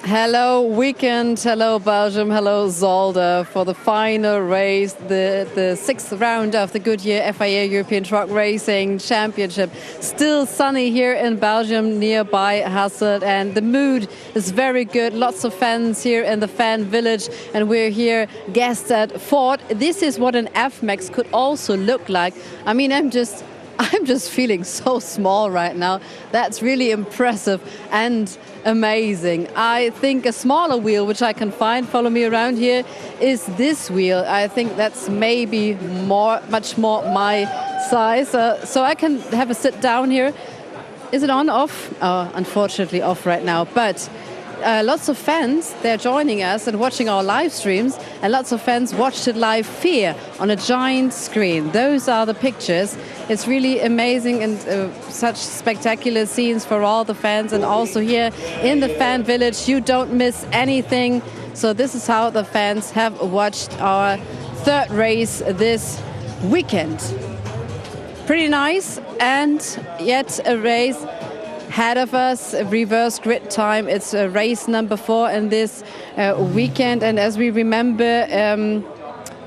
Hello weekend, hello Belgium, hello Zolder for the final race, the sixth round of the Goodyear FIA European Truck Racing Championship. Still sunny here in Belgium nearby Hasselt, and the mood is very good. Lots of fans here in the fan village, and we're here guests at Ford. This is what an F-Max could also look like. I mean, I'm just feeling so small right now. That's really impressive and amazing. I think a smaller wheel, which I can find, follow me around here, is this wheel. I think that's maybe much more my size. So I can have a sit down here. Is it on, off? Oh, unfortunately off right now. But lots of fans, they're joining us and watching our live streams, and lots of fans watched it live here on a giant screen. Those are the pictures. It's really amazing, and such spectacular scenes for all the fans, and also here in the fan village you don't miss anything. So this is how the fans have watched our third race this weekend. Pretty nice, and yet a race ahead of us, a reverse grid time. It's race number 4 in this weekend, and as we remember,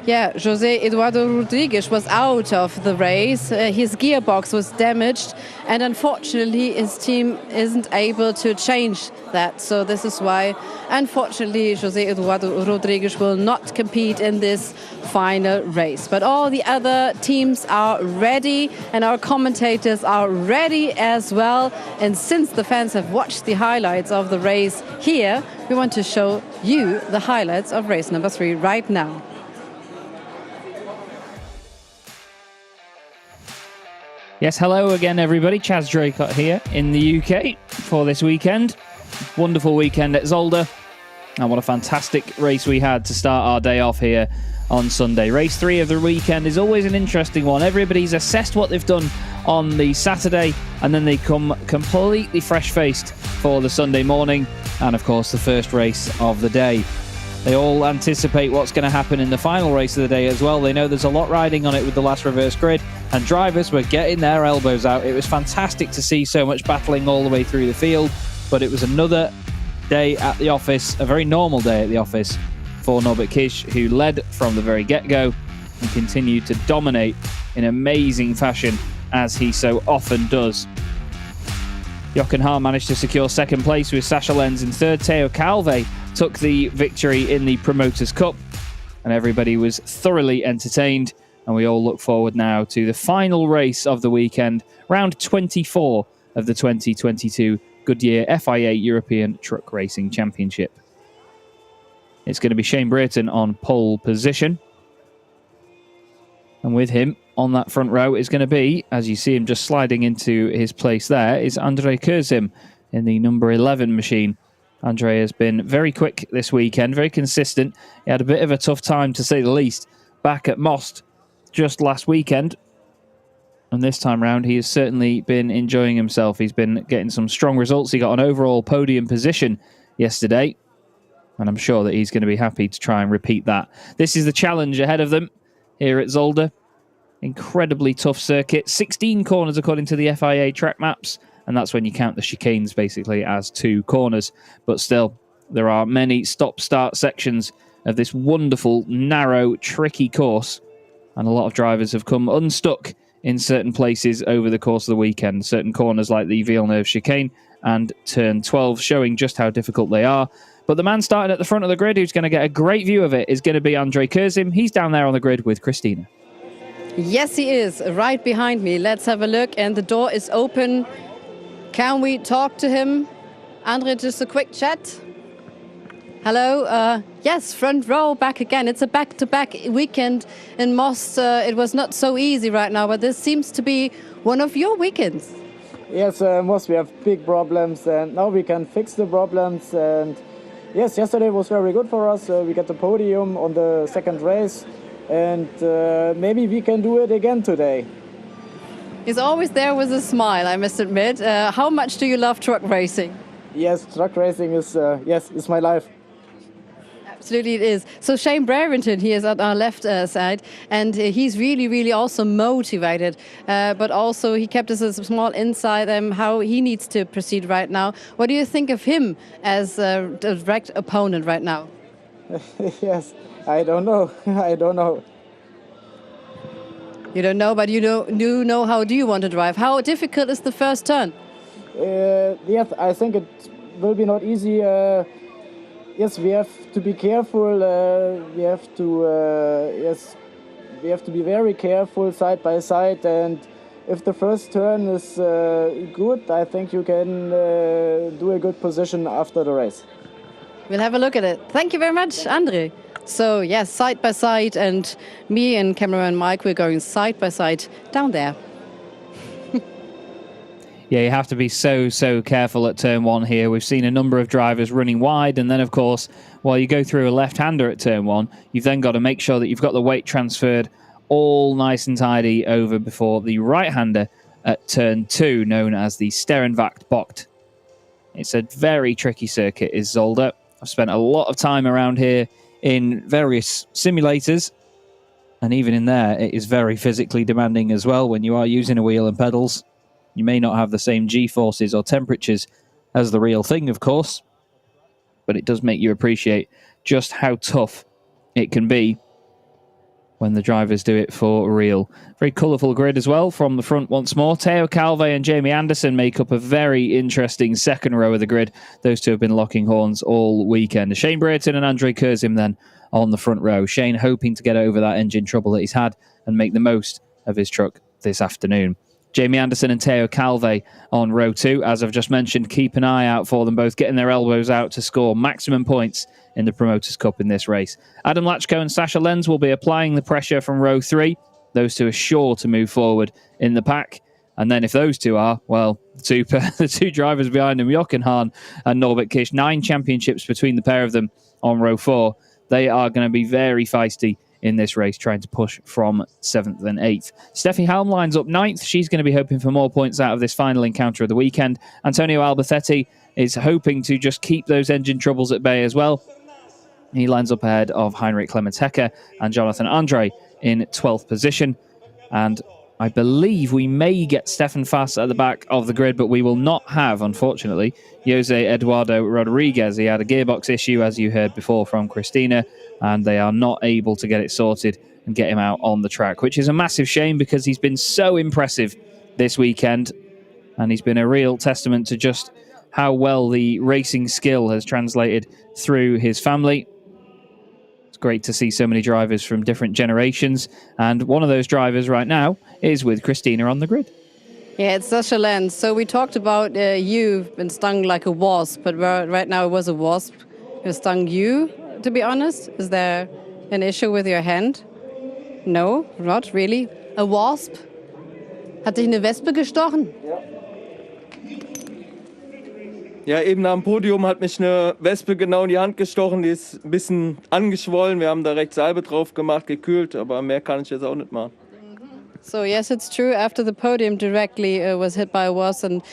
José Eduardo Rodrigues was out of the race. His gearbox was damaged, and unfortunately his team isn't able to change that. So this is why, unfortunately, José Eduardo Rodrigues will not compete in this final race. But all the other teams are ready, and our commentators are ready as well. And since the fans have watched the highlights of the race here, we want to show you the highlights of race number 3 right now. Yes, hello again, everybody. Chaz Draycott here in the UK for this weekend. Wonderful weekend at Zolder. And what a fantastic race we had to start our day off here on Sunday. Race 3 of the weekend is always an interesting one. Everybody's assessed what they've done on the Saturday, and then they come completely fresh-faced for the Sunday morning. And, of course, the first race of the day. They all anticipate what's going to happen in the final race of the day as well. They know there's a lot riding on it with the last reverse grid, and drivers were getting their elbows out. It was fantastic to see so much battling all the way through the field, but it was another day at the office, a very normal day at the office for Norbert Kisch, who led from the very get-go and continued to dominate in amazing fashion, as he so often does. Jochen Haar managed to secure second place with Sascha Lenz in third. Theo Calve took the victory in the Promoters' Cup, and everybody was thoroughly entertained. And we all look forward now to the final race of the weekend, round 24 of the 2022 Goodyear FIA European Truck Racing Championship. It's going to be Shane Brereton on pole position. And with him on that front row is going to be, as you see him just sliding into his place there, is Andrei Kurzim in the number 11 machine. Andrei has been very quick this weekend, very consistent. He had a bit of a tough time, to say the least, back at Most just last weekend. And this time round, he has certainly been enjoying himself. He's been getting some strong results. He got an overall podium position yesterday, and I'm sure that he's going to be happy to try and repeat that. This is the challenge ahead of them here at Zolder. Incredibly tough circuit. 16 corners according to the FIA track maps, and that's when you count the chicanes basically as 2 corners. But still, there are many stop-start sections of this wonderful, narrow, tricky course, and a lot of drivers have come unstuck in certain places over the course of the weekend. Certain corners like the Villeneuve chicane and turn 12 showing just how difficult they are. But the man starting at the front of the grid who's going to get a great view of it is going to be Andrei Kurzim. He's down there on the grid with Christina. Yes, he is, right behind me. Let's have a look, and the door is open. Can we talk to him? Andrei, just a quick chat. Hello. Yes, front row, back again. It's a back-to-back weekend in Most. It was not so easy right now, but this seems to be one of your weekends. Yes, Most we have big problems, and now we can fix the problems. And yes, yesterday was very good for us. We got the podium on the second race, and maybe we can do it again today. He's always there with a smile, I must admit. How much do you love truck racing? Yes, truck racing is is my life. Absolutely, it is. So Shane Brereton, he is at our left side, and he's really, really also motivated. But also, he kept us a small insight how he needs to proceed right now. What do you think of him as a direct opponent right now? Yes, I don't know. I don't know. You don't know, but you know how do you want to drive? How difficult is the first turn? Yes, I think it will be not easy. Yes, we have to be careful. We have to be very careful side by side. And if the first turn is good, I think you can do a good position after the race. We'll have a look at it. Thank you very much, Andrei. So yes, side by side, and me and cameraman Mike, we're going side by side down there. Yeah, you have to be so careful at turn one here. We've seen a number of drivers running wide, and then, of course, while you go through a left-hander at turn one, you've then got to make sure that you've got the weight transferred all nice and tidy over before the right-hander at turn two, known as the Sterrenwacht Bocht. It's a very tricky circuit, is Zolder. I've spent a lot of time around here in various simulators, and even in there, it is very physically demanding as well when you are using a wheel and pedals. You may not have the same G-forces or temperatures as the real thing, of course, but it does make you appreciate just how tough it can be when the drivers do it for real. Very colourful grid as well from the front once more. Theo Calve and Jamie Anderson make up a very interesting second row of the grid. Those two have been locking horns all weekend. Shane Brereton and Andrei Kurzim then on the front row. Shane hoping to get over that engine trouble that he's had and make the most of his truck this afternoon. Jamie Anderson and Theo Calve on row two. As I've just mentioned, keep an eye out for them both getting their elbows out to score maximum points in the Promoters' Cup in this race. Adam Lachko and Sasha Lenz will be applying the pressure from row three. Those two are sure to move forward in the pack. And then if those two are, well, the two drivers behind them, Jochen Hahn and Norbert Kish, 9 championships between the pair of them on row 4. They are going to be very feisty in this race, trying to push from 7th and 8th. Steffi Helm lines up 9th. She's going to be hoping for more points out of this final encounter of the weekend. Antonio Albertetti is hoping to just keep those engine troubles at bay as well. He lines up ahead of Heinrich Clemens Hecker and Jonathan Andre in 12th position. And I believe we may get Stefan Fass at the back of the grid, but we will not have, unfortunately, Jose Eduardo Rodriguez. He had a gearbox issue, as you heard before from Christina, and they are not able to get it sorted and get him out on the track, which is a massive shame because he's been so impressive this weekend, and he's been a real testament to just how well the racing skill has translated through his family. It's great to see so many drivers from different generations, and one of those drivers right now is with Christina on the grid. Yeah, it's Sasha Lenz. So we talked about you been stung like a wasp, but right now it was a wasp who stung you, to be honest. Is there an issue with your hand? No, not really. A wasp? Hat dich eine Wespe gestochen? Ja, eben am Podium hat mich eine Wespe genau in die Hand gestochen. Die ist ein bisschen angeschwollen. Wir haben direkt Salbe drauf gemacht, gekühlt, aber mehr kann ich jetzt auch nicht machen. So yes, it's true. After the podium, directly was hit by a wasp, and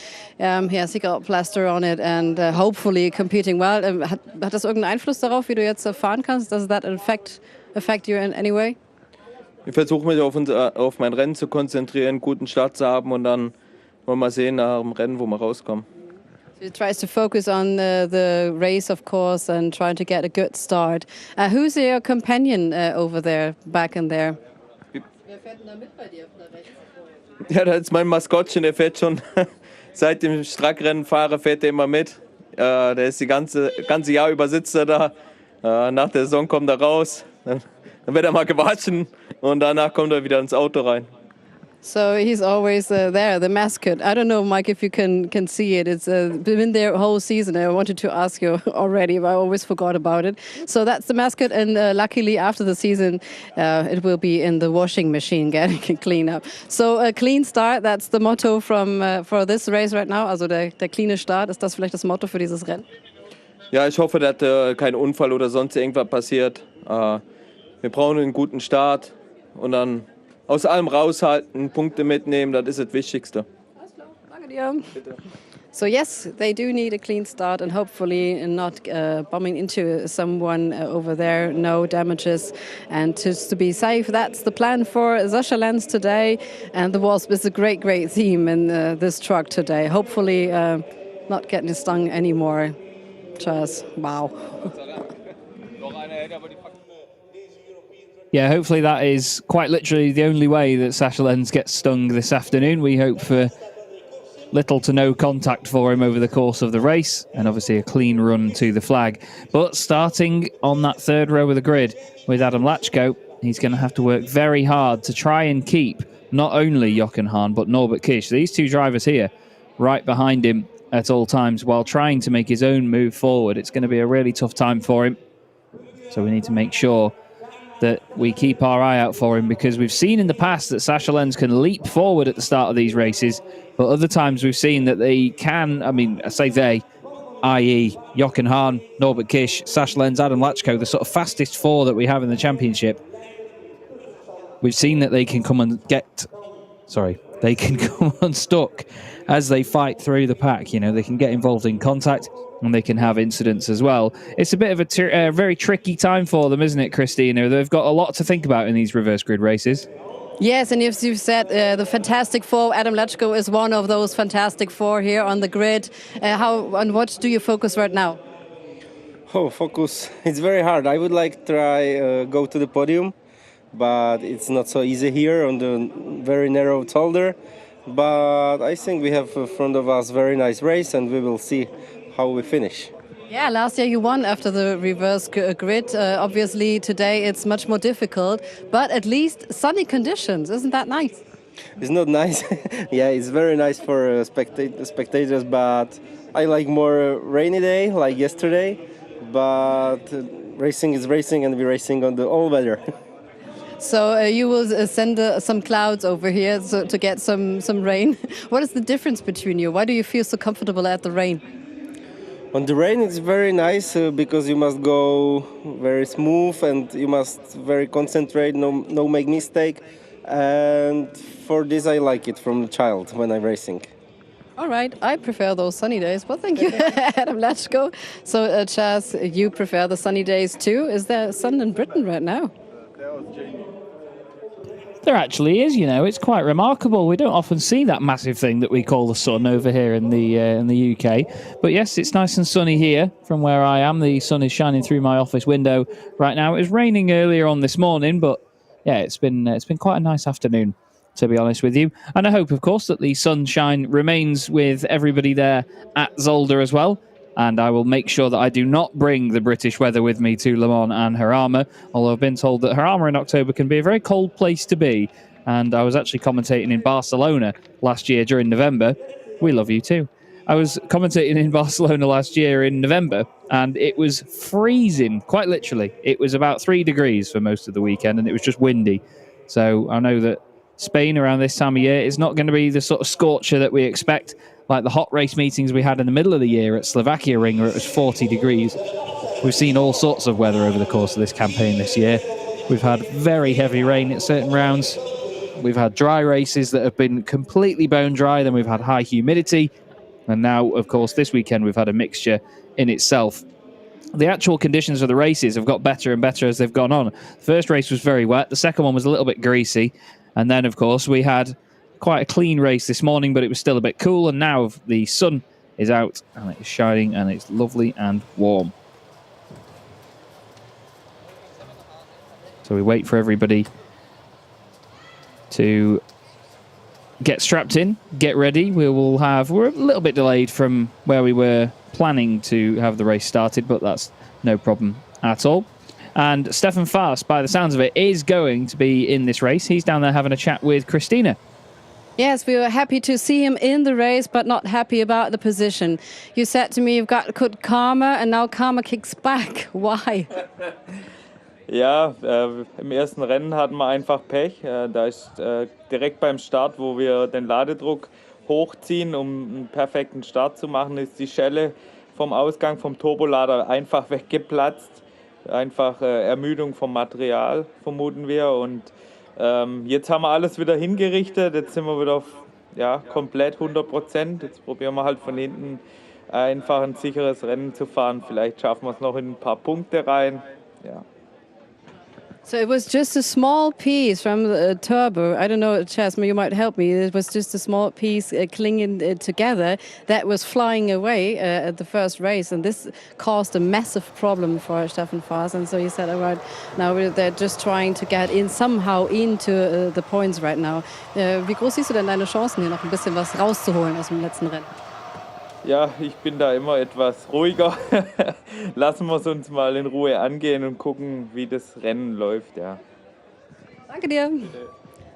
yes, he got plaster on it, and hopefully competing well. Hat das irgendeinen Einfluss darauf, wie du jetzt fahren kannst? Does that affect you in any way? Ich versuche mich auf mein Rennen zu konzentrieren, einen guten Start zu haben und dann wollen wir mal sehen nach dem Rennen, wo wir rauskommen. He tries to focus on the race, of course, and trying to get a good start. Who's your companion over there, back in there? Wer fährt denn da mit bei dir auf der rechten? Ja, das ist mein Maskottchen, der fährt schon seit dem Strackrennen fahre, fährt der immer mit. Der ist die ganze Jahr über sitzt er da. Nach der Saison kommt er raus, dann wird er mal gewaschen und danach kommt er wieder ins Auto rein. So he's always there, the mascot. I don't know, Mike, if you can see it. It's been there whole season. I wanted to ask you already, but I always forgot about it. So that's the mascot, and luckily after the season, it will be in the washing machine getting clean up. So a clean start, that's the motto for this race right now. Also der cleane Start, ist das vielleicht das Motto für dieses Rennen? Ja, ich hoffe, dass kein Unfall oder sonst irgendwas passiert. Wir brauchen einen guten Start und dann aus allem raushalten, Punkte mitnehmen, das ist das Wichtigste. Alles klar, danke podium. So yes, they do need a clean start and hopefully not bumping into someone over there, no damages. And just to be safe, that's the plan for Sascha Lenz today. And the Wasp is a great, great theme in this truck today. Hopefully not getting stung anymore. Just wow. Yeah, hopefully that is quite literally the only way that Sascha Lenz gets stung this afternoon. We hope for little to no contact for him over the course of the race, and obviously a clean run to the flag. But starting on that third row of the grid with Adam Lachko, he's going to have to work very hard to try and keep not only Jochen Hahn but Norbert Kisch, these two drivers here, right behind him at all times while trying to make his own move forward. It's going to be a really tough time for him. So we need to make sure that we keep our eye out for him, because we've seen in the past that Sascha Lenz can leap forward at the start of these races, but other times we've seen that they can, I say they, i.e. Jochen Hahn, Norbert Kisch, Sascha Lenz, Adam Lachko, the sort of fastest four that we have in the championship. We've seen that they can come unstuck as they fight through the pack. You know, they can get involved in contact and they can have incidents as well. It's a bit of a very tricky time for them, isn't it, Christina? They've got a lot to think about in these reverse grid races. Yes, and as you said, the Fantastic Four, Adam Lachko is one of those Fantastic Four here on the grid. On what do you focus right now? Oh, focus. It's very hard. I would like to try go to the podium, but it's not so easy here on the very narrow Zolder. But I think we have in front of us very nice race, and we will see how we finish. Yeah, last year you won after the reverse grid. Obviously today it's much more difficult, but at least sunny conditions. Isn't that nice? It's not nice. Yeah, it's very nice for spectators, but I like more rainy day like yesterday. But racing is racing, and we're racing on the all weather. So you will send some clouds over here to get some rain. What is the difference between you? Why do you feel so comfortable at the rain? On the rain, it's very nice because you must go very smooth and you must very concentrate, no make mistake. And for this, I like it from the child when I'm racing. All right, I prefer those sunny days. Well, thank you, Adam Lachko. So, Chaz, you prefer the sunny days too? Is there sun in Britain right now? There actually is, you know. It's quite remarkable. We don't often see that massive thing that we call the sun over here in the UK. But yes, it's nice and sunny here from where I am. The sun is shining through my office window right now. It was raining earlier on this morning, but yeah, it's been quite a nice afternoon, to be honest with you. And I hope, of course, that the sunshine remains with everybody there at Zolder as well. And I will make sure that I do not bring the British weather with me to Le Mans and Jarama, although I've been told that Jarama in October can be a very cold place to be. And I was actually commentating in Barcelona last year during November. We love you too. I was commentating in Barcelona last year in November, and it was freezing, quite literally. It was about 3 degrees for most of the weekend, and it was just windy. So I know that Spain around this time of year is not going to be the sort of scorcher that we expect, like the hot race meetings we had in the middle of the year at Slovakia Ring, where it was 40 degrees. We've seen all sorts of weather over the course of this campaign this year. We've had very heavy rain at certain rounds. We've had dry races that have been completely bone dry. Then we've had high humidity. And now, of course, this weekend we've had a mixture in itself. The actual conditions of the races have got better and better as they've gone on. The first race was very wet. The second one was a little bit greasy. And then, of course, we had quite a clean race this morning, but it was still a bit cool. And now the sun is out and it's shining and it's lovely and warm. So we wait for everybody to get strapped in, get ready. We're a little bit delayed from where we were planning to have the race started, but that's no problem at all. And Stefan Fast, by the sounds of it, is going to be in this race. He's down there having a chat with Christina. Yes, we were happy to see him in the race, but not happy about the position. You said to me you've got good karma, and now karma kicks back. Why? Ja, im ersten Rennen hatten wir einfach Pech. Da ist direkt beim Start, wo wir den Ladedruck hochziehen, um einen perfekten Start zu machen, ist die Schelle vom Ausgang vom Turbolader einfach weggeplatzt. Einfach Ermüdung vom Material, vermuten wir. Und jetzt haben wir alles wieder hingerichtet. Jetzt sind wir wieder ja, komplett 100%. Jetzt probieren wir halt von hinten einfach ein sicheres Rennen zu fahren. Vielleicht schaffen wir es noch in ein paar Punkte rein. Ja. So it was just a small piece from the turbo. I don't know, Chas, you might help me. It was just a small piece clinging together that was flying away at the first race, and this caused a massive problem for Stefan Faas. And so he said, all right, now they're just trying to get in somehow into the points right now. Wie groß siehst du denn deine Chancen, hier noch ein bisschen was rauszuholen aus dem letzten Rennen? Ja, ich bin da immer etwas ruhiger. Lassen wir es uns mal in Ruhe angehen und gucken, wie das Rennen läuft. Ja. Danke dir.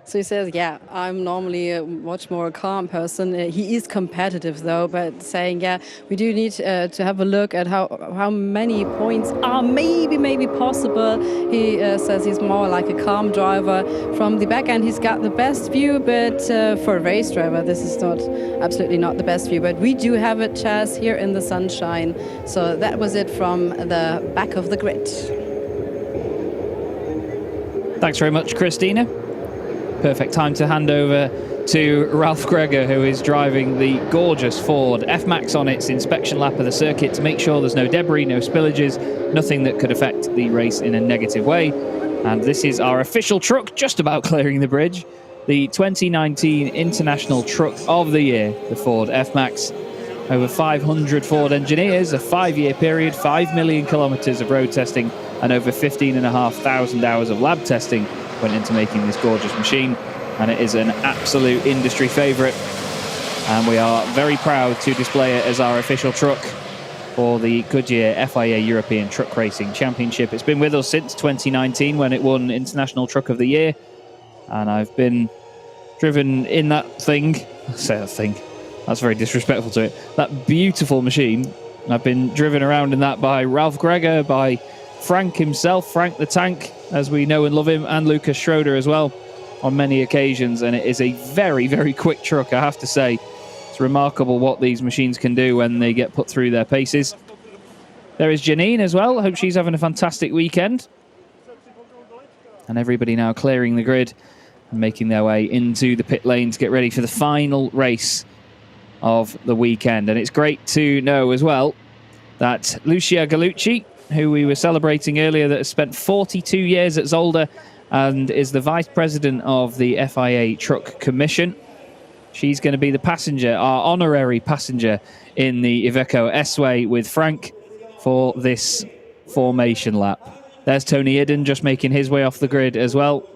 So he says, yeah, I'm normally a much more calm person. He is competitive though, but saying, yeah, we do need to have a look at how many points are maybe possible. He says he's more like a calm driver. From the back end, he's got the best view, but for a race driver, this is absolutely not the best view. But we do have it, Chas, here in the sunshine. So that was it from the back of the grid. Thanks very much, Christina. Perfect time to hand over to Ralph Gregor, who is driving the gorgeous Ford F-Max on its inspection lap of the circuit to make sure there's no debris, no spillages, nothing that could affect the race in a negative way. And this is our official truck, just about clearing the bridge. The 2019 International Truck of the Year, the Ford F-Max. Over 500 Ford engineers, a 5-year period, 5 million kilometres of road testing, and over 15,500 hours of lab testing went into making this gorgeous machine, and it is an absolute industry favourite, and we are very proud to display it as our official truck for the Goodyear FIA European Truck Racing Championship. It's been with us since 2019 when it won International Truck of the Year, and I've been driven in that thing. I say that thing, that's very disrespectful to it. That beautiful machine. I've been driven around in that by Ralph Gregor, by Frank himself, Frank the Tank, as we know and love him, and Lucas Schroeder as well on many occasions. And it is a very, very quick truck, I have to say. It's remarkable what these machines can do when they get put through their paces. There is Janine as well. I hope she's having a fantastic weekend. And everybody now clearing the grid and making their way into the pit lane to get ready for the final race of the weekend. And it's great to know as well that Lucia Gallucci, who we were celebrating earlier, that has spent 42 years at Zolder and is the Vice President of the FIA Truck Commission. She's going to be the passenger, our honorary passenger, in the Iveco S-Way with Frank for this formation lap. There's Tony Idden just making his way off the grid as well.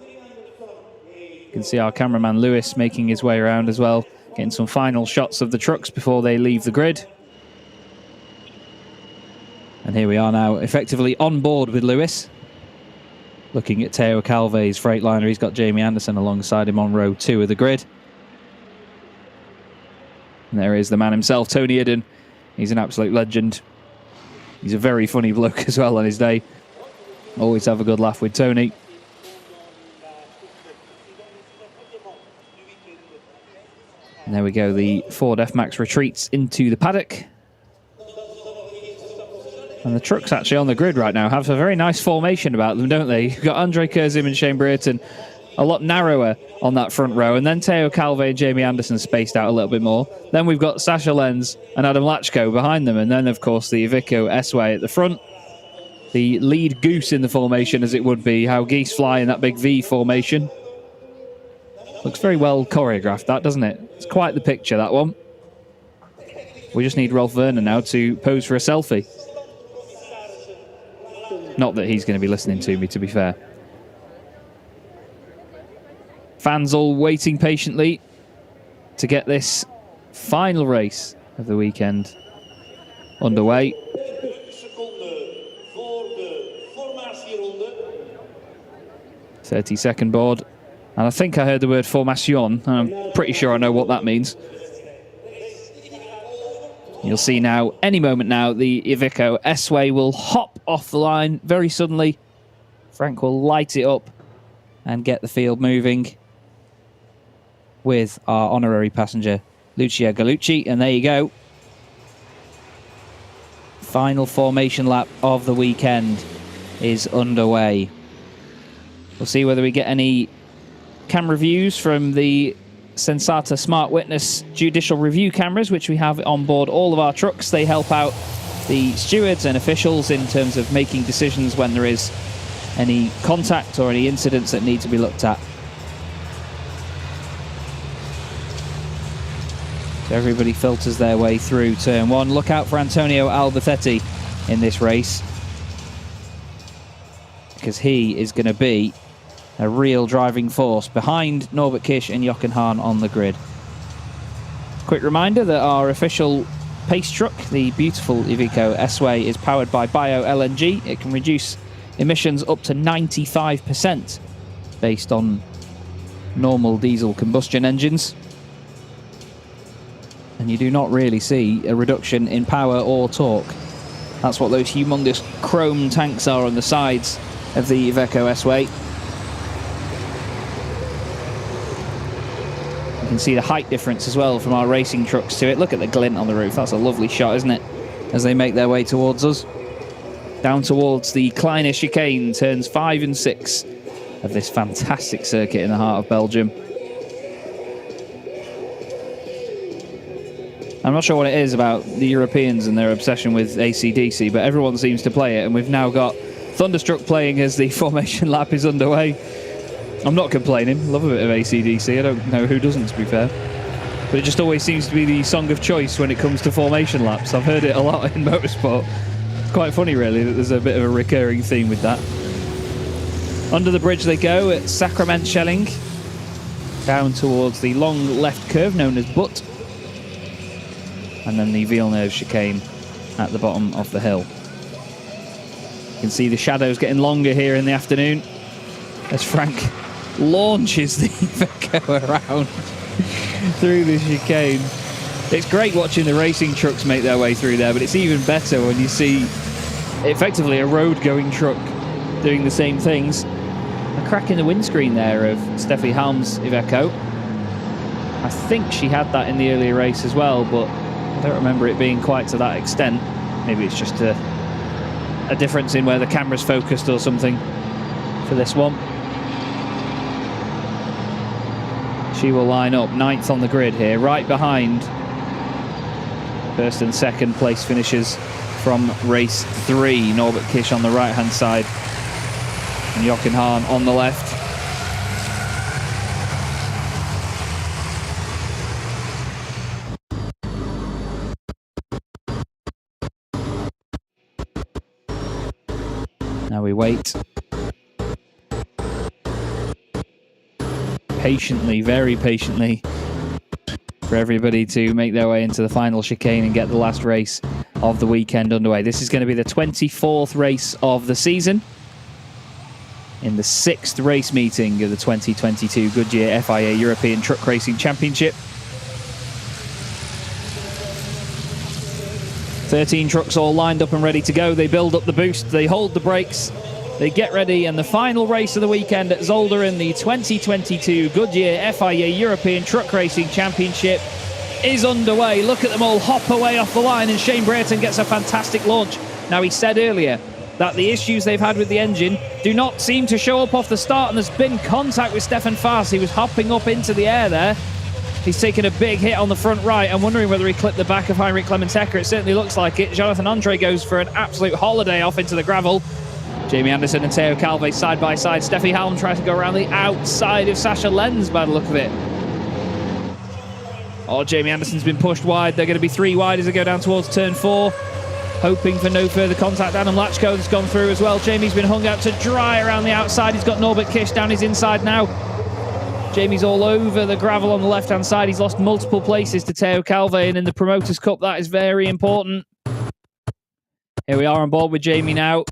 You can see our cameraman Lewis making his way around as well, getting some final shots of the trucks before they leave the grid. And here we are now, effectively on board with Lewis. Looking at Teo Calve's Freightliner. He's got Jamie Anderson alongside him on row 2 of the grid. And there is the man himself, Tony Idden. He's an absolute legend. He's a very funny bloke as well on his day. Always have a good laugh with Tony. And there we go, the Ford F-Max retreats into the paddock. And the trucks actually on the grid right now have a very nice formation about them, don't they? You've got Andrei Kurzim and Shane Brereton a lot narrower on that front row, and then Teo Calve and Jamie Anderson spaced out a little bit more. Then we've got Sasha Lenz and Adam Lachko behind them, and then, of course, the Iveco S-Way at the front. The lead goose in the formation, as it would be, how geese fly in that big V formation. Looks very well choreographed, that, doesn't it? It's quite the picture, that one. We just need Rolf Werner now to pose for a selfie. Not that he's going to be listening to me, to be fair. Fans all waiting patiently to get this final race of the weekend underway. 30-second board. And I think I heard the word formation. I'm pretty sure I know what that means. You'll see now, any moment now, the Iveco S-Way will hop off the line very suddenly. Frank will light it up and get the field moving with our honorary passenger, Lucia Gallucci. And there you go. Final formation lap of the weekend is underway. We'll see whether we get any camera views from the Sensata Smart Witness judicial review cameras, which we have on board all of our trucks. They help out the stewards and officials in terms of making decisions when there is any contact or any incidents that need to be looked at. So everybody filters their way through turn one. Look out for Antonio Albertetti in this race, because he is going to be a real driving force behind Norbert Kish and Jochen Hahn on the grid. Quick reminder that our official pace truck, the beautiful Iveco S-Way, is powered by bio-LNG. It can reduce emissions up to 95% based on normal diesel combustion engines. And you do not really see a reduction in power or torque. That's what those humongous chrome tanks are on the sides of the Iveco S-Way. You can see the height difference as well from our racing trucks to it. Look at the glint on the roof. That's a lovely shot, isn't it? As they make their way towards us. Down towards the Kleine chicane, turns 5 and 6 of this fantastic circuit in the heart of Belgium. I'm not sure what it is about the Europeans and their obsession with AC/DC, but everyone seems to play it, and we've now got Thunderstruck playing as the formation lap is underway. I'm not complaining. Love a bit of AC/DC. I don't know who doesn't, to be fair. But it just always seems to be the song of choice when it comes to formation laps. I've heard it a lot in motorsport. It's quite funny, really, that there's a bit of a recurring theme with that. Under the bridge they go at Sacrament-Schelling, down towards the long left curve known as Butt, and then the Villeneuve chicane at the bottom of the hill. You can see the shadows getting longer here in the afternoon as Frank launches the Iveco around through the chicane. It's great watching the racing trucks make their way through there, but it's even better when you see effectively a road-going truck doing the same things. A crack in the windscreen there of Steffi Halm's Iveco. I think she had that in the earlier race as well, but I don't remember it being quite to that extent. Maybe it's just a difference in where the camera's focused or something for this one. She will line up 9th on the grid here, right behind first and second place finishers from race 3. Norbert Kish on the right-hand side and Jochen Hahn on the left. Now we wait patiently, very patiently, for everybody to make their way into the final chicane and get the last race of the weekend underway. This is going to be the 24th race of the season in the 6th race meeting of the 2022 Goodyear FIA European Truck Racing Championship. 13 trucks all lined up and ready to go. They build up the boost, they hold the brakes, they get ready, and the final race of the weekend at Zolder in the 2022 Goodyear FIA European Truck Racing Championship is underway. Look at them all hop away off the line, and Shane Brereton gets a fantastic launch. Now, he said earlier that the issues they've had with the engine do not seem to show up off the start, and there's been contact with Stefan Faas. He was hopping up into the air there. He's taken a big hit on the front right. I'm wondering whether he clipped the back of Heinrich Clemens-Hecker. It certainly looks like it. Jonathan Andre goes for an absolute holiday off into the gravel. Jamie Anderson and Theo Calve side by side. Steffi Halm tries to go around the outside of Sasha Lenz by the look of it. Oh, Jamie Anderson's been pushed wide. They're going to be 3 wide as they go down towards turn 4. Hoping for no further contact. Adam Lachko has gone through as well. Jamie's been hung out to dry around the outside. He's got Norbert Kish down his inside now. Jamie's all over the gravel on the left-hand side. He's lost multiple places to Theo Calve, and in the Promoters' Cup, that is very important. Here we are on board with Jamie now.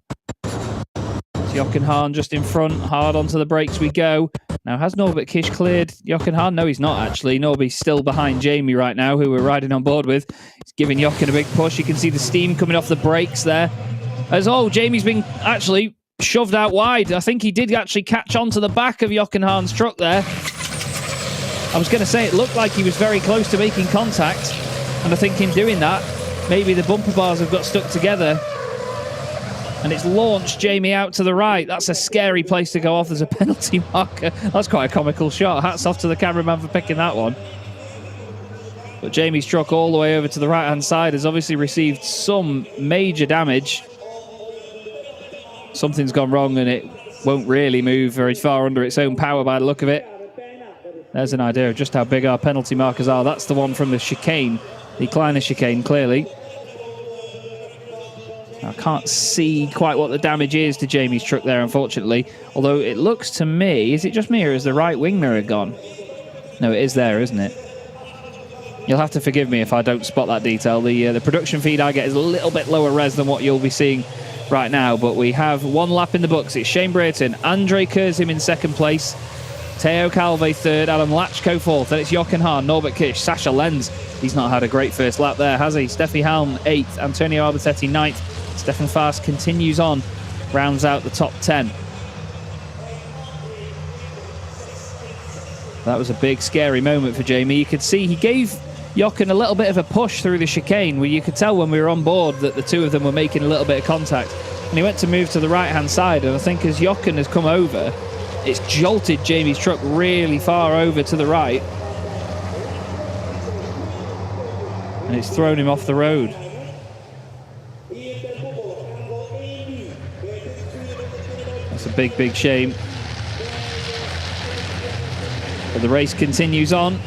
Jochen Hahn just in front. Hard onto the brakes we go. Now, has Norbert Kish cleared Jochen Hahn? No, he's not, actually. Norby's still behind Jamie right now, who we're riding on board with. He's giving Jochen a big push. You can see the steam coming off the brakes there. Jamie's been actually shoved out wide. I think he did actually catch onto the back of Jochen Hahn's truck there. I was going to say, it looked like he was very close to making contact, and I think in doing that, maybe the bumper bars have got stuck together. And it's launched Jamie out to the right. That's a scary place to go off. There's a penalty marker. That's quite a comical shot. Hats off to the cameraman for picking that one. But Jamie's truck all the way over to the right-hand side has obviously received some major damage. Something's gone wrong and it won't really move very far under its own power by the look of it. There's an idea of just how big our penalty markers are. That's the one from the chicane, the Kleiner chicane, clearly. I can't see quite what the damage is to Jamie's truck there, unfortunately. Although it looks to me, is it just me or is the right wing mirror gone? No, it is there, isn't it? You'll have to forgive me if I don't spot that detail. The production feed I get is a little bit lower res than what you'll be seeing right now. But we have one lap in the books. It's Shane Brayton, Andrei Kurzim in second place, Teo Calve third, Adam Lachko fourth. Then it's Jochen Hahn, Norbert Kish, Sasha Lenz. He's not had a great first lap there, has he? Steffi Halm eighth, Antonio Albertetti ninth. Stefan Fast continues on, rounds out the top 10. That was a big, scary moment for Jamie. You could see he gave Jochen a little bit of a push through the chicane, where you could tell when we were on board that the two of them were making a little bit of contact. And he went to move to the right-hand side, and I think as Jochen has come over, it's jolted Jamie's truck really far over to the right. And it's thrown him off the road. That's a big, big shame. But the race continues on.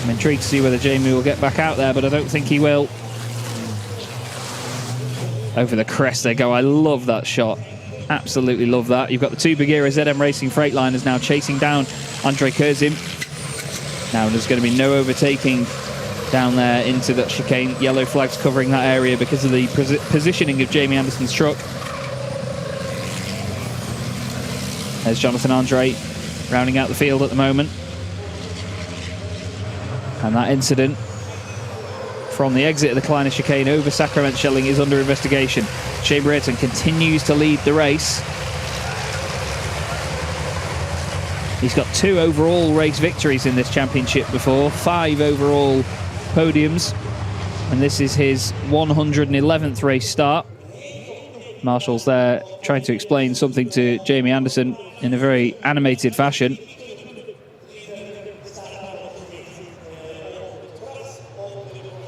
I'm intrigued to see whether Jamie will get back out there, but I don't think he will. Over the crest they go. I love that shot. Absolutely love that. You've got the two Bagheera ZM Racing Freightliners now chasing down Andrei Kurzim. Now there's going to be no overtaking down there into that chicane. Yellow flags covering that area because of the positioning of Jamie Anderson's truck. There's Jonathan Andre rounding out the field at the moment. And that incident from the exit of the Kleiner chicane over Sacrament Schelling is under investigation. Shane Brayton continues to lead the race. He's got 2 overall race victories in this championship before, 5 overall podiums, and this is his 111th race start. Marshall's there trying to explain something to Jamie Anderson in a very animated fashion.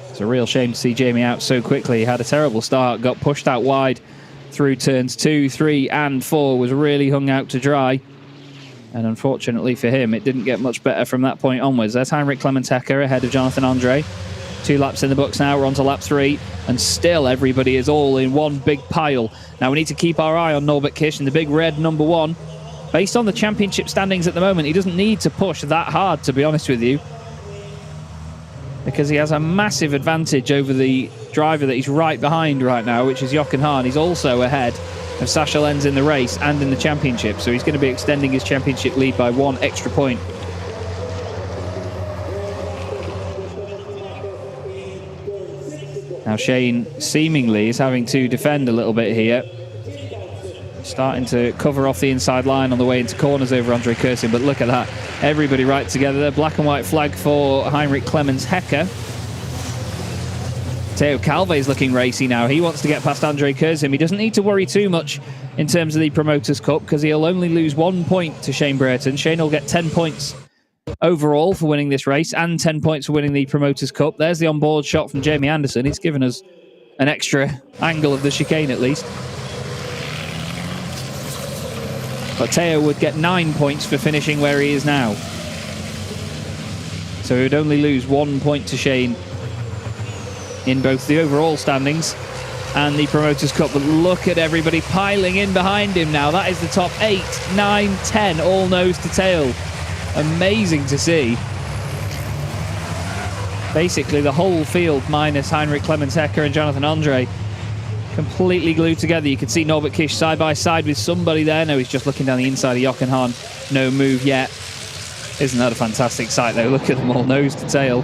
It's a real shame to see Jamie out so quickly. He had a terrible start, got pushed out wide through turns 2, 3 and 4, was really hung out to dry. And unfortunately for him, it didn't get much better from that point onwards. There's Heinrich Clemens-Hecker ahead of Jonathan Andre. 2 laps in the books now, we're on to lap 3, and still everybody is all in one big pile. Now we need to keep our eye on Norbert Kish and the big red number 1. Based on the championship standings at the moment, he doesn't need to push that hard, to be honest with you, because he has a massive advantage over the driver that he's right behind right now, which is Jochen Hahn. He's also ahead of Sasha Lenz in the race and in the championship, so he's going to be extending his championship lead by 1 extra point. Now Shane seemingly is having to defend a little bit here. Starting to cover off the inside line on the way into corners over Andrei Kurzim, but look at that. Everybody right together. Black and white flag for Heinrich Clemens-Hecker. Teo Calve is looking racy now. He wants to get past Andrei Kurzim. He doesn't need to worry too much in terms of the Promoters' Cup because he'll only lose 1 point to Shane Brayton. Shane will get 10 points overall for winning this race and 10 points for winning the Promoters' Cup. There's the onboard shot from Jamie Anderson. He's given us an extra angle of the chicane at least. But Teo would get 9 points for finishing where he is now. So he would only lose 1 point to Shane in both the overall standings and the Promoters' Cup. But look at everybody piling in behind him now. That is the top 8, 9, 10, all nose to tail. Amazing to see. Basically the whole field minus Heinrich Clemens-Hecker and Jonathan Andre completely glued together. You can see Norbert Kish side by side with somebody there. No, he's just looking down the inside of Jochen Hahn. No move yet. Isn't that a fantastic sight though? Look at them all nose to tail.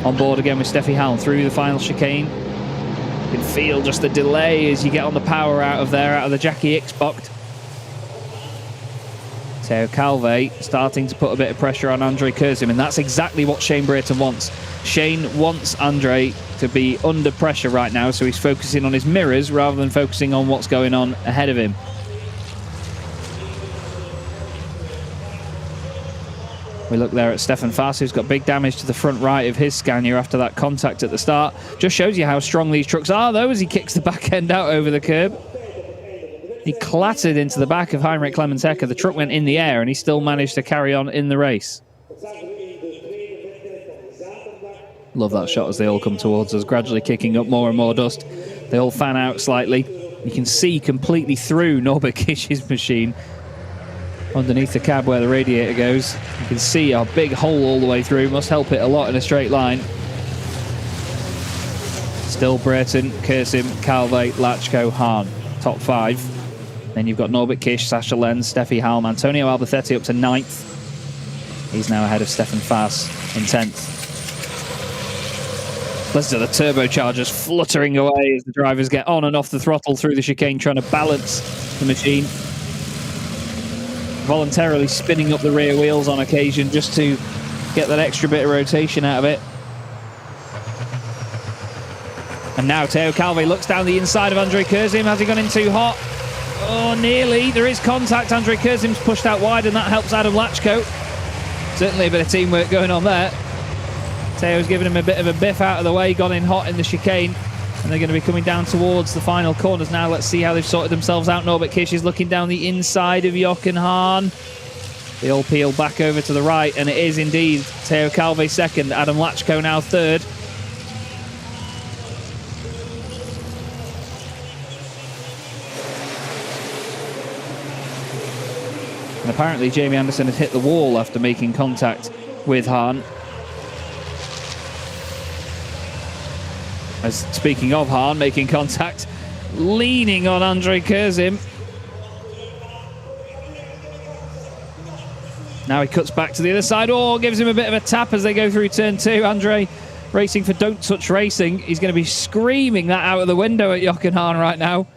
On board again with Steffi Halm through the final chicane. You can feel just the delay as you get on the power out of there, out of the Jackie X box. Teo Calve starting to put a bit of pressure on Andrei Kurzim, and that's exactly what Shane Brayton wants. Shane wants Andrei to be under pressure right now, so he's focusing on his mirrors rather than focusing on what's going on ahead of him. We look there at Stefan Fass, who's got big damage to the front right of his Scania after that contact at the start. Just shows you how strong these trucks are, though, as he kicks the back end out over the curb. He clattered into the back of Heinrich Clemens-Hecker. The truck went in the air, and he still managed to carry on in the race. Love that shot as they all come towards us, gradually kicking up more and more dust. They all fan out slightly. You can see completely through Norbert Kisch's machine. Underneath the cab where the radiator goes, you can see a big hole all the way through. Must help it a lot in a straight line. Still Brayton, Kurzim, Calve, Lachko, Hahn. Top 5. Then you've got Norbert Kisch, Sascha Lenz, Steffi Halm, Antonio Alberthetti up to 9th. He's now ahead of Stefan Fass in 10th. Listen to the turbochargers fluttering away as the drivers get on and off the throttle through the chicane, trying to balance the machine. Voluntarily spinning up the rear wheels on occasion just to get that extra bit of rotation out of it. And now Teo Calve looks down the inside of Andrei Kurzim. Has he gone in too hot? Oh, nearly. There is contact. Andrei Kurzim's pushed out wide, and that helps Adam Lachko. Certainly a bit of teamwork going on there. Teo's given him a bit of a biff out of the way, gone in hot in the chicane, and they're going to be coming down towards the final corners now. Let's see how they've sorted themselves out. Norbert Kisch is looking down the inside of Jochen Hahn. They all peel back over to the right, and it is indeed Teo Calve second, Adam Lachko now third. And apparently Jamie Anderson had hit the wall after making contact with Hahn. As speaking of Hahn making contact, leaning on Andrei Kurzim. Now he cuts back to the other side. Oh, gives him a bit of a tap as they go through turn 2. Andrei racing for Don't Touch Racing. He's going to be screaming that out of the window at Jochen Hahn right now.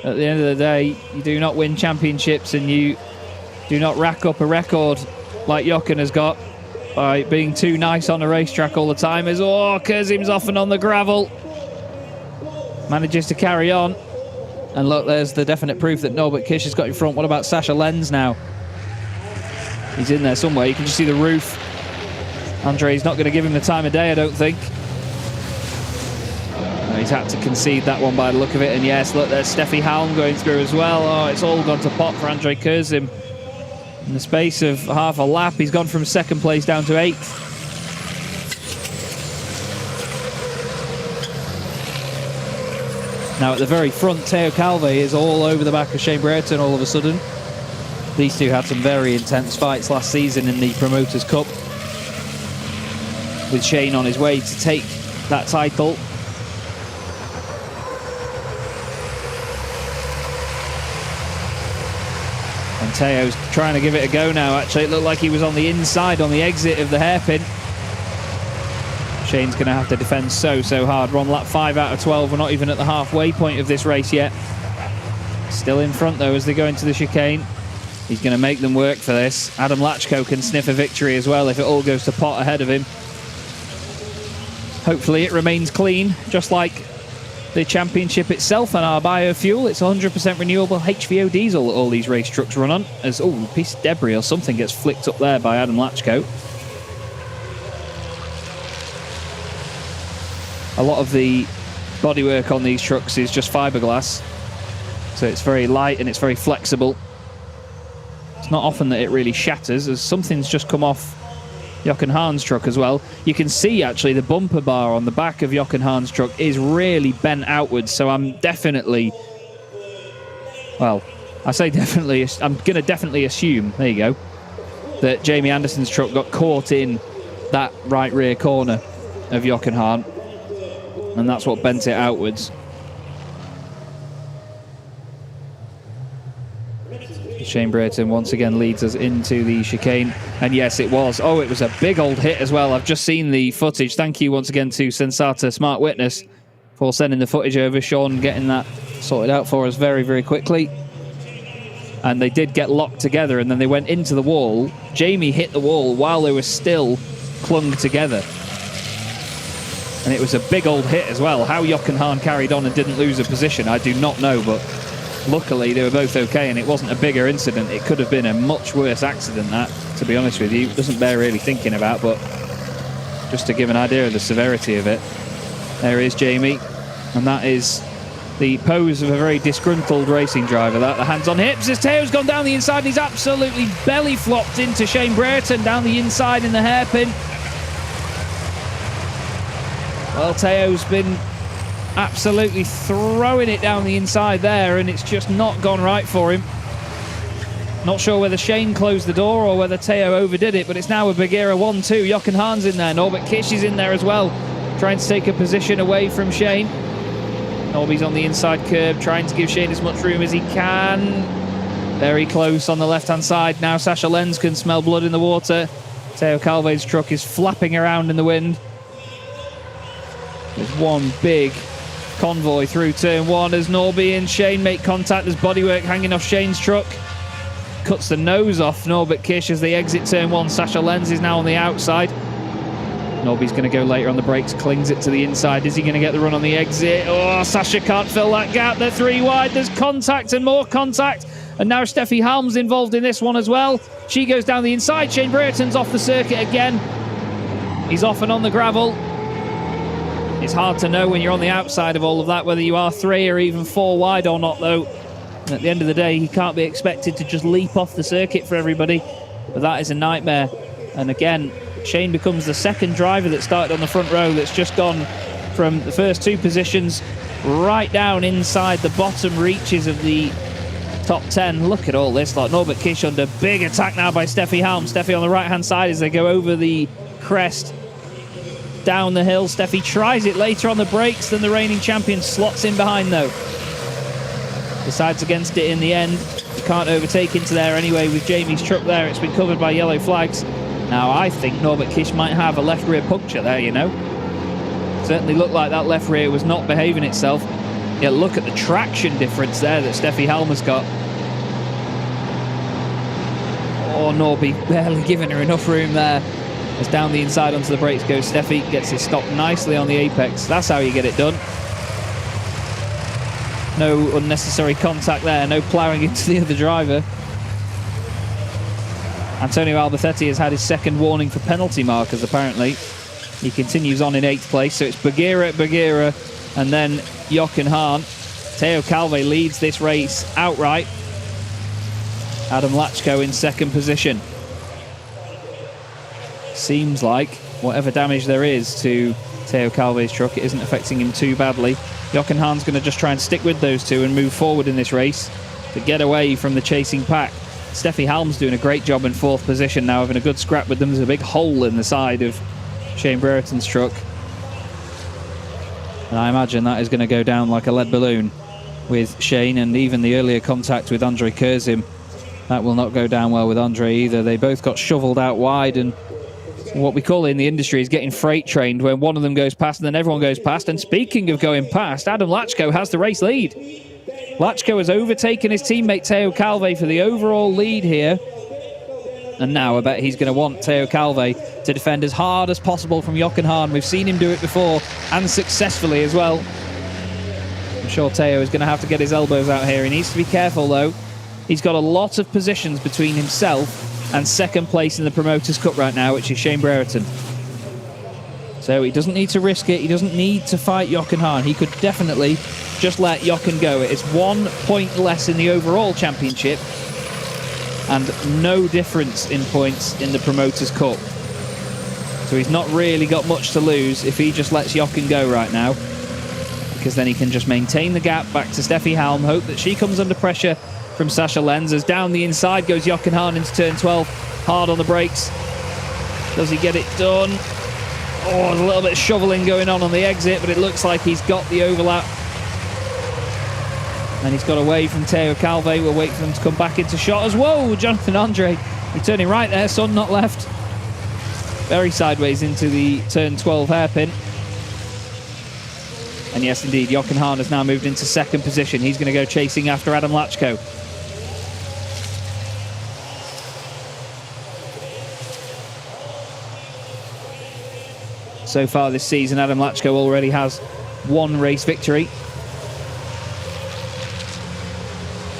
At the end of the day, you do not win championships and you do not rack up a record like Jochen has got by being too nice on the racetrack all the time. As Kurzim's off and on the gravel. Manages to carry on. And look, there's the definite proof that Norbert Kisch has got in front. What about Sascha Lenz now? He's in there somewhere. You can just see the roof. Andrei's not going to give him the time of day, I don't think. He's had to concede that one by the look of it. And yes, look, there's Steffi Halm going through as well. Oh, it's all gone to pot for Andrei Kurzim. In the space of half a lap, he's gone from second place down to 8th. Now at the very front, Teo Calve is all over the back of Shane Brayton all of a sudden. These two had some very intense fights last season in the Promoters' Cup, with Shane on his way to take that title. And Teo's trying to give it a go now, actually. It looked like he was on the inside on the exit of the hairpin. Shane's going to have to defend so hard. We're on lap 5 out of 12. We're not even at the halfway point of this race yet. Still in front, though, as they go into the chicane. He's going to make them work for this. Adam Lachko can sniff a victory as well if it all goes to pot ahead of him. Hopefully it remains clean, just like the championship itself and our biofuel. It's 100% renewable HVO diesel that all these race trucks run on. As, a piece of debris or something gets flicked up there by Adam Lachko. A lot of the bodywork on these trucks is just fiberglass. So it's very light and it's very flexible. It's not often that it really shatters, as something's just come off Jochen Hahn's truck as well. You can see actually the bumper bar on the back of Jochen Hahn's truck is really bent outwards, so I'm definitely, well, I say definitely, I'm going to definitely assume, there you go, that Jamie Anderson's truck got caught in that right rear corner of Jochen Hahn, and that's what bent it outwards. Shane Brayton once again leads us into the chicane. And yes, it was. Oh, it was a big old hit as well. I've just seen the footage. Thank you once again to Sensata Smart Witness for sending the footage over. Sean getting that sorted out for us very, very quickly. and they did get locked together, and then they went into the wall. Jamie hit the wall while they were still clung together. And it was a big old hit as well. How Jochen Hahn carried on and didn't lose a position, I do not know, but luckily they were both okay, and it wasn't a bigger incident. It could have been a much worse accident, that, to be honest with you. It doesn't bear really thinking about, but just to give an idea of the severity of it. There is Jamie, and that is the pose of a very disgruntled racing driver. That, the hands on hips as Teo's gone down the inside, and he's absolutely belly flopped into Shane Brereton down the inside in the hairpin. Well, Teo's been absolutely throwing it down the inside there, and it's just not gone right for him. Not sure whether Shane closed the door or whether Teo overdid it, but it's now a Bagheera 1-2. Jochen Hahn's in there. Norbert Kish is in there as well, trying to take a position away from Shane. Norby's on the inside curb, trying to give Shane as much room as he can. Very close on the left-hand side. Now Sasha Lenz can smell blood in the water. Teo Calve's truck is flapping around in the wind. There's one big convoy through turn one as Norby and Shane make contact. There's bodywork hanging off Shane's truck. Cuts the nose off Norbert Kish as they exit turn one. Sasha Lenz is now on the outside. Norby's going to go later on the brakes, clings it to the inside. Is he going to get the run on the exit? Oh, Sasha can't fill that gap. They're three wide. There's contact and more contact. And now Steffi Halm's involved in this one as well. She goes down the inside. Shane Brereton's off the circuit again. He's off and on the gravel. It's hard to know when you're on the outside of all of that whether you are 3 or even 4 wide or not, though. And at the end of the day, he can't be expected to just leap off the circuit for everybody. But that is a nightmare. And again, Shane becomes the second driver that started on the front row that's just gone from the first 2 positions right down inside the bottom reaches of the top 10. Look at all this. Like Norbert Kish under big attack now by Steffi Halm. Steffi on the right-hand side as they go over the crest down the hill. Steffi tries it later on the brakes than the reigning champion. Slots in behind, though. Decides against it in the end. You can't overtake into there anyway with Jamie's truck there. It's been covered by yellow flags. Now, I think Norbert Kish might have a left rear puncture there, you know. Certainly looked like that left rear was not behaving itself. Yeah, look at the traction difference there that Steffi Halm has got. Oh, Norby barely giving her enough room there. As down the inside onto the brakes goes Steffi, gets it stopped nicely on the apex. That's how you get it done. No unnecessary contact there, no ploughing into the other driver. Antonio Alberthetti has had his second warning for penalty markers, apparently. He continues on in 8th place, so it's Bagheera, and then Jochen Hahn. Teo Calve leads this race outright. Adam Lachko in 2nd position. Seems like whatever damage there is to Teo Calve's truck, it isn't affecting him too badly. Jochen Hahn's going to just try and stick with those 2 and move forward in this race to get away from the chasing pack. Steffi Halm's doing a great job in 4th position now, having a good scrap with them. There's a big hole in the side of Shane Brereton's truck. And I imagine that is going to go down like a lead balloon with Shane, and even the earlier contact with Andrei Kurzim. That will not go down well with Andrei either. They both got shoveled out wide, and what we call in the industry is getting freight trained, when one of them goes past and then everyone goes past. And speaking of going past, Adam Lachko has the race lead. Lachko has overtaken his teammate Teo Calve for the overall lead here. And now I bet he's going to want Teo Calve to defend as hard as possible from Jochen Hahn. We've seen him do it before, and successfully as well. I'm sure Teo is going to have to get his elbows out here. He needs to be careful, though. He's got a lot of positions between himself and 2nd place in the Promoters' Cup right now, which is Shane Brereton. So he doesn't need to risk it. He doesn't need to fight Jochen Hahn. He could definitely just let Jochen go. It's 1 point less in the overall championship and no difference in points in the Promoters' Cup. So he's not really got much to lose if he just lets Jochen go right now, because then he can just maintain the gap back to Steffi Halm, hope that she comes under pressure from Sasha Lenz. As down the inside goes Jochen Hahn into turn 12, hard on the brakes. Does he get it done? Oh, there's a little bit of shoveling going on the exit, but it looks like he's got the overlap. And he's got away from Teo Calve. We'll wait for them to come back into shot as whoa, Jonathan Andre. You're turning right there, son, not left. Very sideways into the turn 12 hairpin. And yes, indeed, Jochen Hahn has now moved into 2nd position. He's going to go chasing after Adam Lachko. so far this season. Adam Lachko already has 1 race victory.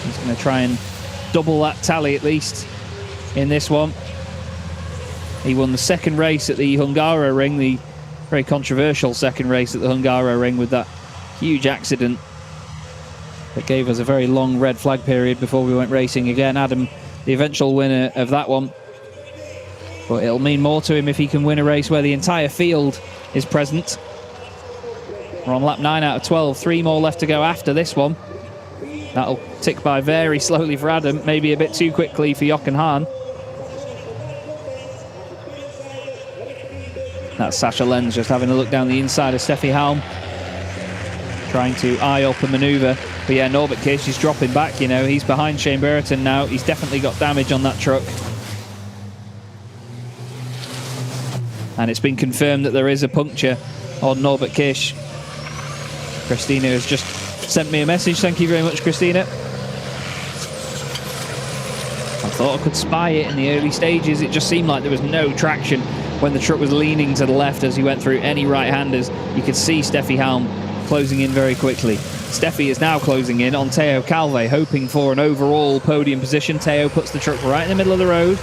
He's going to try and double that tally at least in this one. He won the second race at the Hungaroring, the very controversial second race at the Hungaroring with that huge accident that gave us a very long red flag period before we went racing again. Adam, the eventual winner of that one. But it'll mean more to him if he can win a race where the entire field is present. We're on lap 9 out of 12, 3 more left to go after this one. That'll tick by very slowly for Adam, maybe a bit too quickly for Jochen Hahn. That's Sascha Lenz just having a look down the inside of Steffi Halm, trying to eye up a manoeuvre. But yeah, Norbert Kish is dropping back, you know. He's behind Shane Brereton now. He's definitely got damage on that truck. And it's been confirmed that there is a puncture on Norbert Kish. Christina has just sent me a message. Thank you very much, Christina. I thought I could spy it in the early stages. It just seemed like there was no traction when the truck was leaning to the left as he went through any right-handers. You could see Steffi Halm closing in very quickly. Steffi is now closing in on Teo Calve, hoping for an overall podium position. Teo puts the truck right in the middle of the road,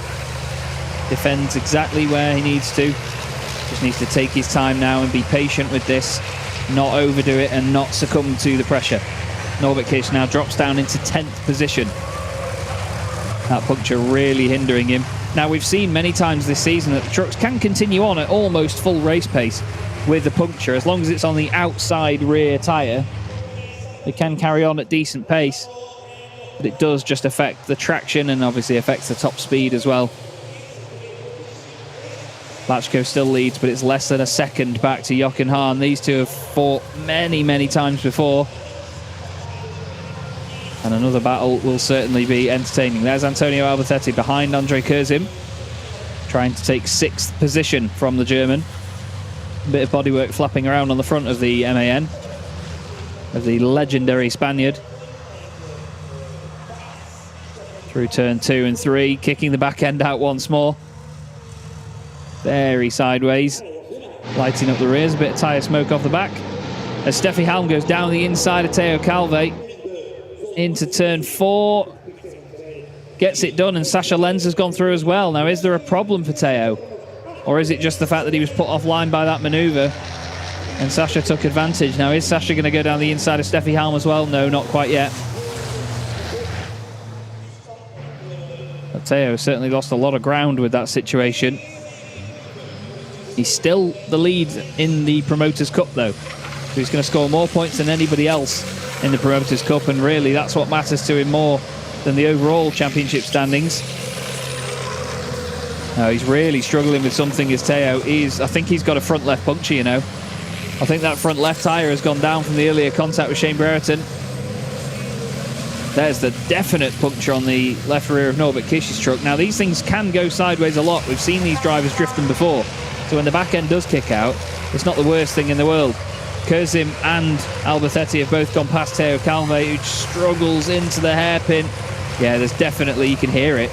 defends exactly where he needs to. Just needs to take his time now and be patient with this, not overdo it and not succumb to the pressure. Norbert Kish now drops down into 10th position. That puncture really hindering him. Now, we've seen many times this season that the trucks can continue on at almost full race pace with the puncture. As long as it's on the outside rear tyre, they can carry on at decent pace. But it does just affect the traction and obviously affects the top speed as well. Lachko still leads, but it's less than a second back to Jochen Hahn. These two have fought many, many times before. And another battle will certainly be entertaining. There's Antonio Albertetti behind Andrei Kurzim, trying to take 6th position from the German. A bit of bodywork flapping around on the front of the MAN, of the legendary Spaniard. Through turn 2 and 3, kicking the back end out once more. Very sideways, lighting up the rears, a bit of tyre smoke off the back. As Steffi Halm goes down the inside of Teo Calve, into turn 4, gets it done, and Sascha Lenz has gone through as well. Now, is there a problem for Teo? Or is it just the fact that he was put offline by that manoeuvre and Sascha took advantage? Now, is Sascha going to go down the inside of Steffi Halm as well? No, not quite yet. But Teo certainly lost a lot of ground with that situation. He's still the lead in the Promoters' Cup, though. So he's going to score more points than anybody else in the Promoters' Cup, and really that's what matters to him more than the overall championship standings. No, he's really struggling with something as Teo is. I think he's got a front left puncture, you know. I think that front left tyre has gone down from the earlier contact with Shane Brereton. There's the definite puncture on the left rear of Norbert Kish's truck. Now, these things can go sideways a lot. We've seen these drivers drift them before. So when the back end does kick out, it's not the worst thing in the world. Kurzim and Albertetti have both gone past Teo Calve, who struggles into the hairpin. Yeah, there's definitely, you can hear it.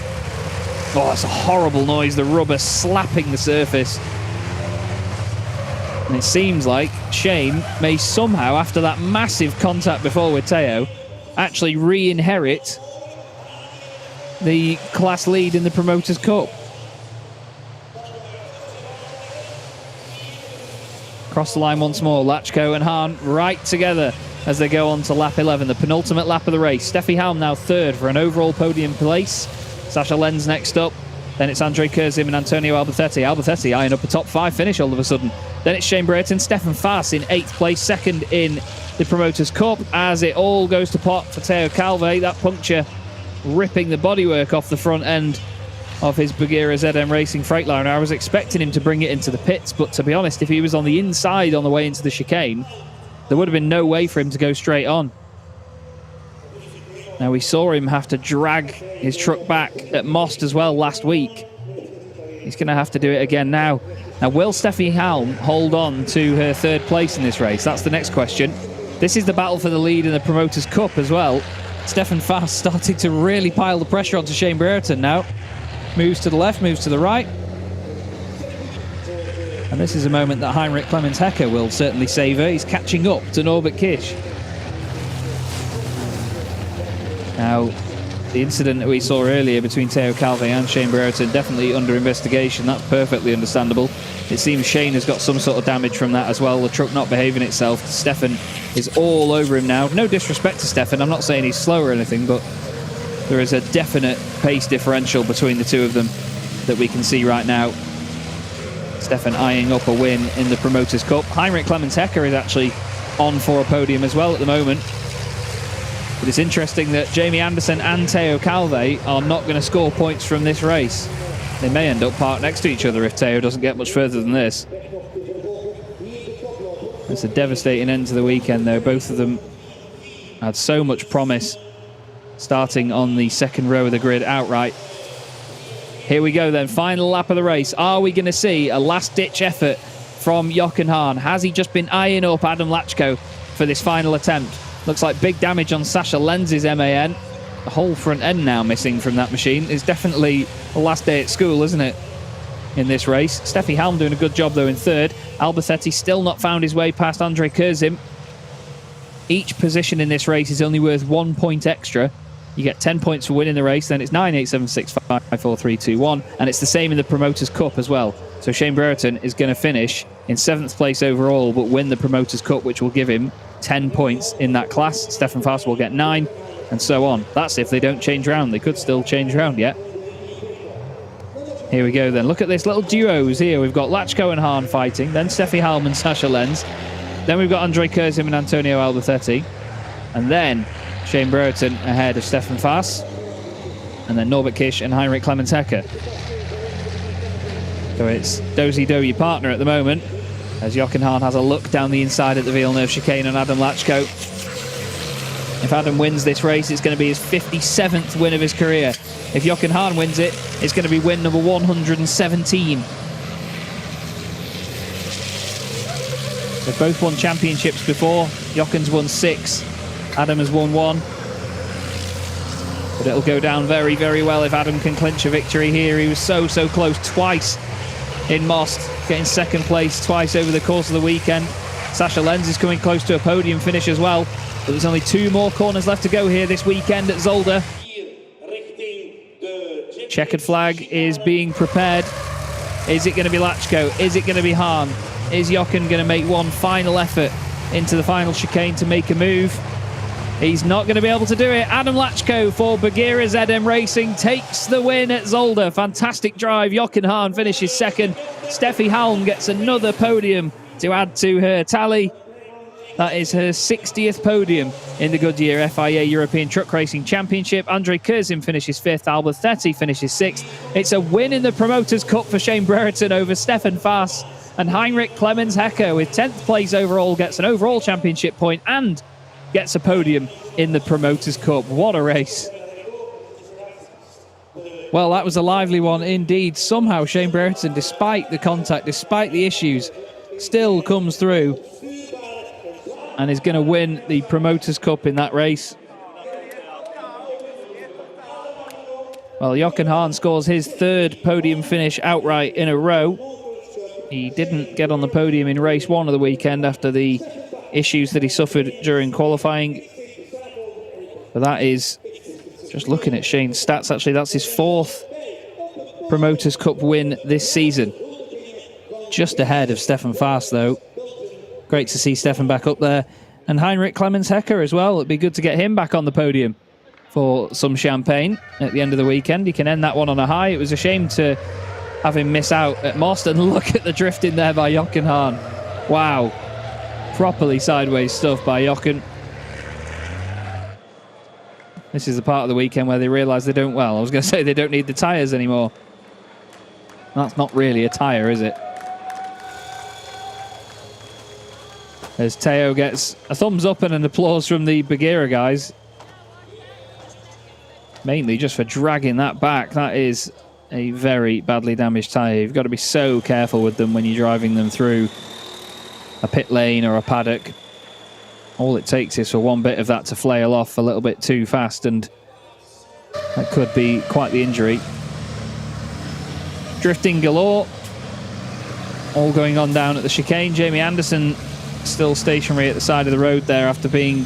Oh, it's a horrible noise, the rubber slapping the surface. And it seems like Shane may somehow, after that massive contact before with Teo, actually re-inherit the class lead in the Promoters' Cup. Cross the line once more, Lachko and Hahn right together as they go on to lap 11, the penultimate lap of the race. Steffi Halm now 3rd for an overall podium place. Sascha Lenz next up. Then it's Andrei Kurzim and Antonio Albertetti. Albertetti eyeing up a top 5 finish all of a sudden. Then it's Shane Brereton, Stefan Fass in 8th place, 2nd in the Promoters' Cup, as it all goes to pot for Teo Calve. That puncture ripping the bodywork off the front end of his Bagheera ZM Racing Freightliner. I was expecting him to bring it into the pits, but to be honest, if he was on the inside on the way into the chicane, there would have been no way for him to go straight on. Now, we saw him have to drag his truck back at Most as well last week. He's going to have to do it again now. Now, will Steffi Halm hold on to her 3rd place in this race? That's the next question. This is the battle for the lead in the Promoters' Cup as well. Stefan Fass starting to really pile the pressure onto Shane Brereton now. Moves to the left, moves to the right. And this is a moment that Heinrich Clemens Hecker will certainly savour. He's catching up to Norbert Kish. Now, the incident that we saw earlier between Theo Calvé and Shane Brereton definitely under investigation. That's perfectly understandable. It seems Shane has got some sort of damage from that as well. The truck not behaving itself. Stefan is all over him now. No disrespect to Stefan. I'm not saying he's slow or anything, but there is a definite pace differential between the two of them that we can see right now. Stefan eyeing up a win in the Promoters' Cup. Heinrich Clemens Hecker is actually on for a podium as well at the moment. But it's interesting that Jamie Anderson and Theo Calvé are not going to score points from this race. They may end up parked next to each other if Theo doesn't get much further than this. It's a devastating end to the weekend, though. Both of them had so much promise starting on the second row of the grid outright. Here we go then, final lap of the race. Are we going to see a last-ditch effort from Jochen Hahn? Has he just been eyeing up Adam Lachko for this final attempt? Looks like big damage on Sasha Lenz's MAN. The whole front end now missing from that machine. It's definitely the last day at school, isn't it, in this race? Steffi Halm doing a good job, though, in third. Albersetti still not found his way past Andrei Kurzim. Each position in this race is only worth 1 point extra. You get 10 points for winning the race, then it's 9, 8, 7, 6, 5, 4, 3, 2, 1. And it's the same in the Promoters' Cup as well. So Shane Brereton is going to finish in 7th place overall, but win the Promoters' Cup, which will give him 10 points in that class. Stefan Fass will get 9, and so on. That's if they don't change round. They could still change round yet. Here we go then. Look at this little duos here. We've got Lachko and Hahn fighting, then Steffi Halm and Sasha Lenz. Then we've got Andrei Kurzim and Antonio Albersetti. And then Shane Brereton ahead of Stefan Fass. And then Norbert Kish and Heinrich Clemens Hecker. So it's dozy-do your partner at the moment, as Jochen Hahn has a look down the inside at the Villeneuve chicane on Adam Lachko. If Adam wins this race, it's going to be his 57th win of his career. If Jochen Hahn wins it, it's going to be win number 117. They've both won championships before. Jochen's won 6. Adam has won 1. But it'll go down very, very well if Adam can clinch a victory here. He was so close twice in Most, getting 2nd place twice over the course of the weekend. Sasha Lenz is coming close to a podium finish as well. But there's only 2 more corners left to go here this weekend at Zolder. Checkered flag is being prepared. Is it going to be Lachko? Is it going to be Hahn? Is Jochen going to make one final effort into the final chicane to make a move? He's not going to be able to do it. Adam Lachko for Bagheera ZM Racing takes the win at Zolder. Fantastic drive. Jochen Hahn finishes 2nd. Steffi Halm gets another podium to add to her tally. That is her 60th podium in the Goodyear FIA European Truck Racing Championship. Andrei Kurzim finishes 5th. Albersetti finishes 6th. It's a win in the Promoters' Cup for Shane Brereton over Stefan Fass. And Heinrich Clemens Hecker, with 10th place overall, gets an overall championship point and gets a podium in the Promoters' Cup. What a race. Well, that was a lively one indeed. Somehow Shane Brereton, despite the contact, despite the issues, still comes through and is going to win the Promoters' Cup in that race. Well, Jochen Hahn scores his 3rd podium finish outright in a row. He didn't get on the podium in race 1 of the weekend after the issues that he suffered during qualifying. But that is, just looking at Shane's stats, actually, that's his 4th Promoters' Cup win this season. Just ahead of Stefan Fass, though. Great to see Stefan back up there. And Heinrich Clemens Hecker as well. It'd be good to get him back on the podium for some champagne at the end of the weekend. He can end that one on a high. It was a shame to have him miss out at Most, and look at the drifting there by Jochen Hahn. Wow. Properly sideways stuff by Jochen. This is the part of the weekend where they realise they don't, well, I was going to say they don't need the tyres anymore. That's not really a tyre, is it? As Theo gets a thumbs up and an applause from the Bagheera guys. Mainly just for dragging that back. That is a very badly damaged tyre. You've got to be so careful with them when you're driving them through a pit lane or a paddock. All it takes is for one bit of that to flail off a little bit too fast, and that could be quite the injury. Drifting galore. all going on down at the chicane. Jamie Anderson still stationary at the side of the road there after being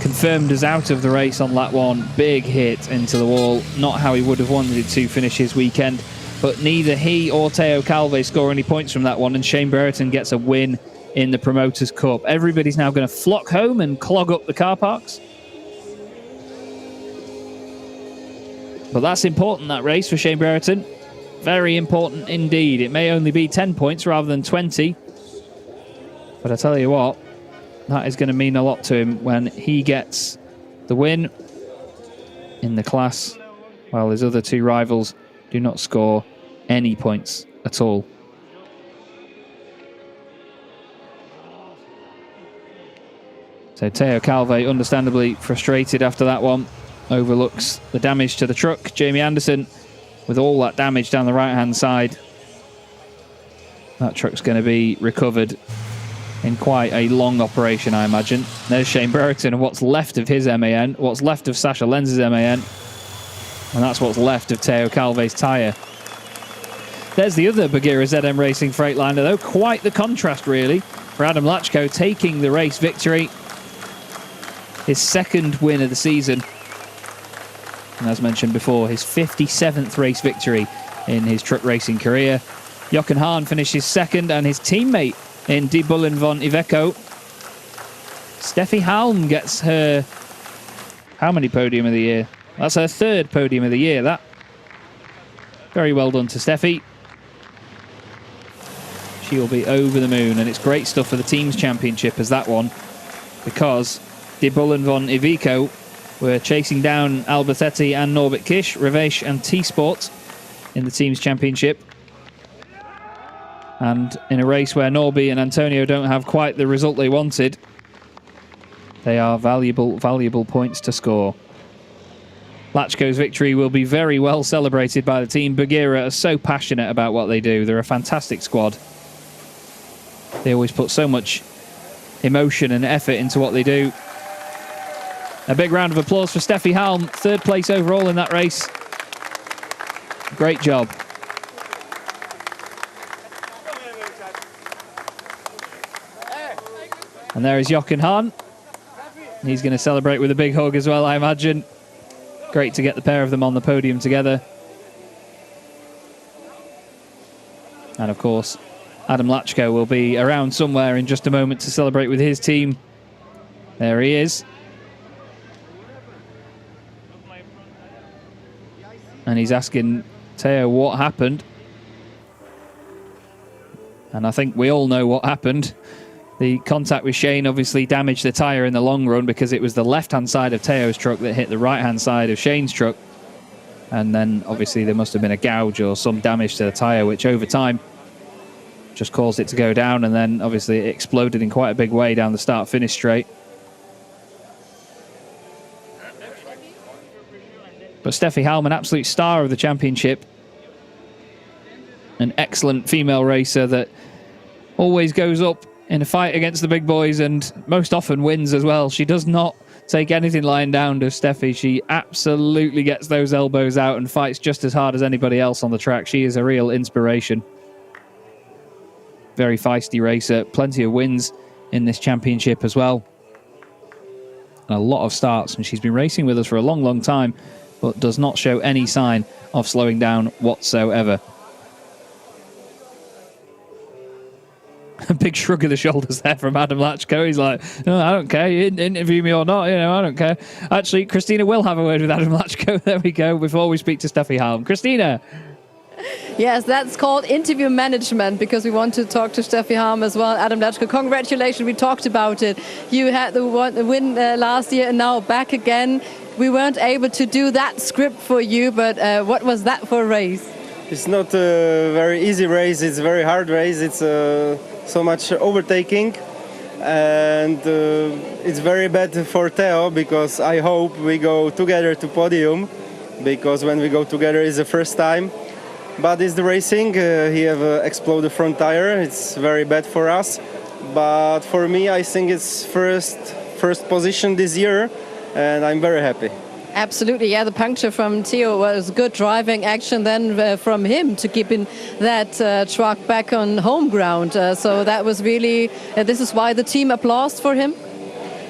confirmed as out of the race on lap 1. Big hit into the wall. Not how he would have wanted to finish his weekend. But neither he or Teo Calve score any points from that one, and Shane Brereton gets a win in the Promoters' Cup. Everybody's now going to flock home and clog up the car parks. But that's important, that race, for Shane Brereton. Very important indeed. It may only be 10 points rather than 20. But I tell you what, that is going to mean a lot to him when he gets the win in the class, while his other two rivals do not score any points at all. So Teo Calve, understandably frustrated after that one, overlooks the damage to the truck. Jamie Anderson, with all that damage down the right-hand side, that truck's going to be recovered in quite a long operation, I imagine. There's Shane Brereton and what's left of his MAN, what's left of Sasha Lenz's MAN, and that's what's left of Teo Calve's tyre. There's the other Bagheera ZM Racing Freightliner, though. Quite the contrast, really, for Adam Lachko, taking the race victory. His second win of the season. And as mentioned before, his 57th race victory in his truck racing career. Jochen Hahn finishes second, and his teammate in Die Bullen von Iveco, Steffi Halm, gets her... how many podium of the year? That's her third podium of the year, that. Very well done to Steffi. She will be over the moon, and it's great stuff for the Teams Championship as that one, because Die Bullen von Iveco were chasing down Albertetti and Norbert Kisch, Revesh and T-Sport in the Teams Championship. And in a race where Norby and Antonio don't have quite the result they wanted, they are valuable, valuable points to score. Lachko's victory will be very well celebrated by the team. Bagheera are so passionate about what they do. They're a fantastic squad. They always put so much emotion and effort into what they do. A big round of applause for Steffi Halm, third place overall in that race. Great job. And there is Jochen Hahn. He's going to celebrate with a big hug as well, I imagine. Great to get the pair of them on the podium together. And of course, Adam Lachko will be around somewhere in just a moment to celebrate with his team. There he is. And he's asking Teo what happened. And I think we all know what happened. The contact with Shane obviously damaged the tyre in the long run, because it was the left-hand side of Teo's truck that hit the right-hand side of Shane's truck. And then obviously there must have been a gouge or some damage to the tyre, which over time just caused it to go down. And then obviously it exploded in quite a big way down the start-finish straight. But Steffi Halm, an absolute star of the championship. An excellent female racer that always goes up in a fight against the big boys and most often wins as well. She does not take anything lying down, does Steffi. She absolutely gets those elbows out and fights just as hard as anybody else on the track. She is a real inspiration. Very feisty racer. Plenty of wins in this championship as well. And a lot of starts. And she's been racing with us for a long, long time, but does not show any sign of slowing down whatsoever. A big shrug of the shoulders there from Adam Lachko. He's like, no, I don't care. You interview me or not, I don't care. Actually, Christina will have a word with Adam Lachko. There we go, before we speak to Steffi Halm. Christina. Yes, that's called interview management, because we want to talk to Steffi Halm as well. Adam Lachko, congratulations. We talked about it. You had the win last year and now back again. We weren't able to do that script for you, but what was that for a race? It's not a very easy race. It's a very hard race. It's so much overtaking, and it's very bad for Teo, because I hope we go together to podium, because when we go together is the first time. But it's the racing. He have exploded front tire. It's very bad for us. But for me, I think it's first position this year, and I'm very happy. Absolutely, yeah. The puncture from Theo was good driving action then from him to keeping that truck back on home ground. So that was really, this is why the team applauds for him.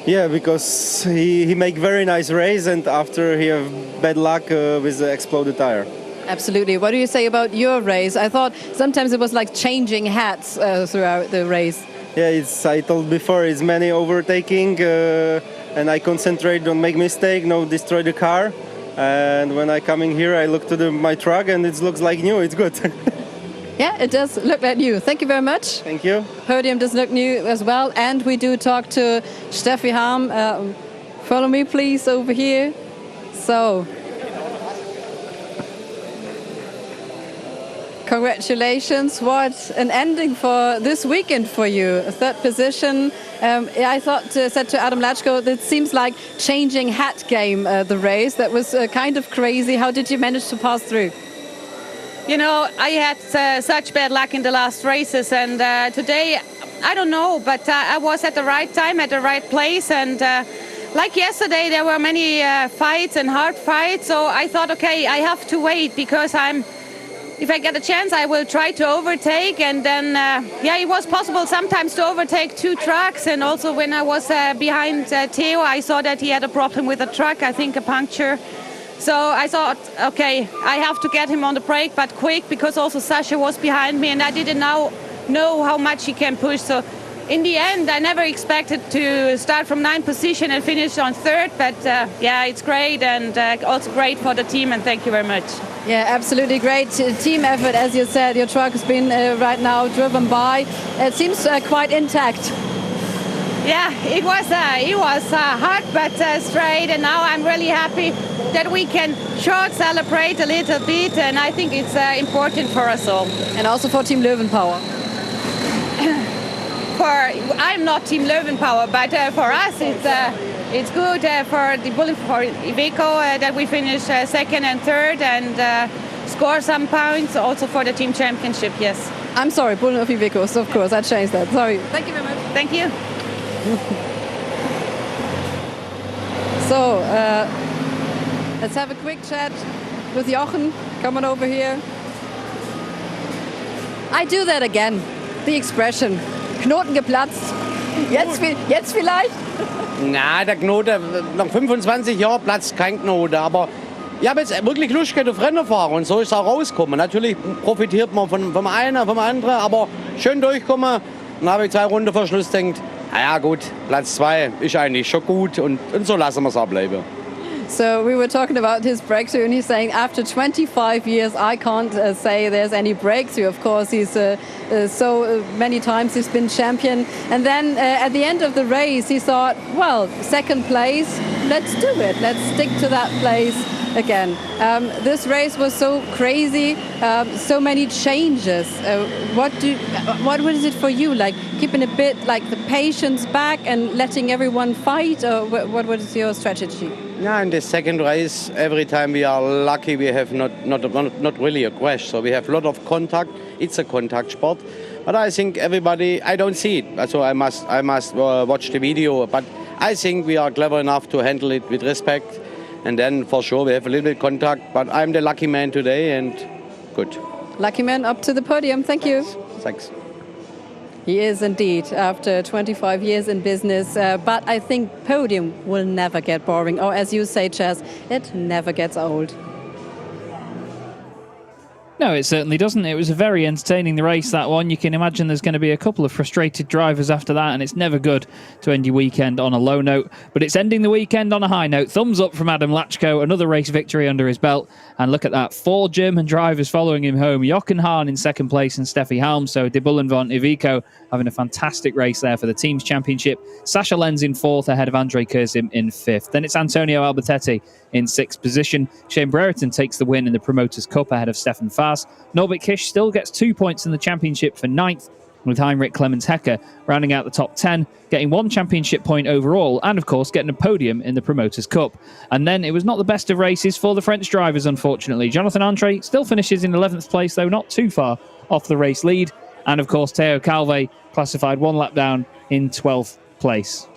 Yeah, because he make very nice race, and after he have bad luck with the exploded tire. Absolutely. What do you say about your race? I thought sometimes it was like changing hats throughout the race. Yeah, I told before, it's many overtaking, and I concentrate, don't make mistake, no destroy the car. And when I coming here, I look to my truck, and it looks like new. It's good. Yeah, it does look like new. Thank you very much. Thank you. Podium does look new as well. And we do talk to Steffi Harm. Follow me, please, over here. So, congratulations. What an ending for this weekend for you. A third position. I said to Adam Lachko, that seems like changing hat game, the race. That was kind of crazy. How did you manage to pass through? You know, I had such bad luck in the last races, and today, I don't know, but I was at the right time, at the right place, and like yesterday, there were many fights and hard fights, so I thought, okay, I have to wait, because if I get a chance, I will try to overtake, and then, it was possible sometimes to overtake two trucks, and also when I was behind Theo, I saw that he had a problem with the truck, I think a puncture. So I thought, okay, I have to get him on the brake, but quick, because also Sasha was behind me, and I didn't know how much he can push. So in the end, I never expected to start from 9th position and finish on 3rd, but it's great, and also great for the team, and thank you very much. Yeah, absolutely great team effort. As you said, your truck has been right now driven by. It seems quite intact. Yeah, it was hard but straight, and now I'm really happy that we can short celebrate a little bit, and I think it's important for us all. And also for Team Löwenpower. I'm not Team Löwenpower, but for us it's good for the Bullen for Iveco that we finish 2nd and 3rd and score some points also for the team championship. Yes. I'm sorry, Bullen of Iveco. So of course I changed that. Sorry. Thank you very much. Thank you. So, let's have a quick chat with Jochen. Come on over here. I do that again. The expression. Knoten geplatzt. Jetzt vielleicht? Na, der Knoten, nach 25 Jahren platzt kein Knoten. Aber ich habe jetzt wirklich Lust gehabt auf Rennen fahren und so ist es auch rausgekommen. Natürlich profitiert man vom einen, vom anderen, aber schön durchkommen. Dann habe ich 2 Runden vor Schluss gedacht, naja gut, Platz 2 ist eigentlich schon gut und so lassen wir es auch bleiben. So we were talking about his breakthrough, and he's saying after 25 years, I can't say there's any breakthrough. Of course, he's so many times he's been champion. And then at the end of the race, he thought, well, 2nd place, let's do it. Let's stick to that place again. This race was so crazy, so many changes. What was it for you? Like keeping a bit like the patience back and letting everyone fight, or what was your strategy? Yeah, in the 2nd race, every time we are lucky, we have not really a crash. So we have a lot of contact. It's a contact sport, but I think everybody, I don't see it. So I must watch the video. But I think we are clever enough to handle it with respect. And then for sure we have a little bit contact. But I'm the lucky man today, and good. Lucky man up to the podium. Thank you. Thanks. He is indeed, after 25 years in business. But I think podium will never get boring. Or as you say, Chaz, it never gets old. No, it certainly doesn't. It was a very entertaining race, that one. You can imagine there's going to be a couple of frustrated drivers after that, and it's never good to end your weekend on a low note. But it's ending the weekend on a high note. Thumbs up from Adam Lachko, another race victory under his belt. And look at that, 4 German drivers following him home. Jochen Hahn in 2nd place and Steffi Halm. So De Bullen von Iveco having a fantastic race there for the team's championship. Sascha Lenz in 4th ahead of Andrei Kurzim in 5th. Then it's Antonio Albertetti in 6th position. Shane Brereton takes the win in the Promoters' Cup ahead of Stefan Faas. Norbert Kisch still gets 2 points in the championship for 9th, with Heinrich Clemens Hecker rounding out the top 10, getting 1 championship point overall, and of course getting a podium in the Promoters' Cup. And then it was not the best of races for the French drivers, unfortunately. Jonathan Andre still finishes in 11th place, though not too far off the race lead. And of course, Theo Calve classified 1 lap down in 12th place.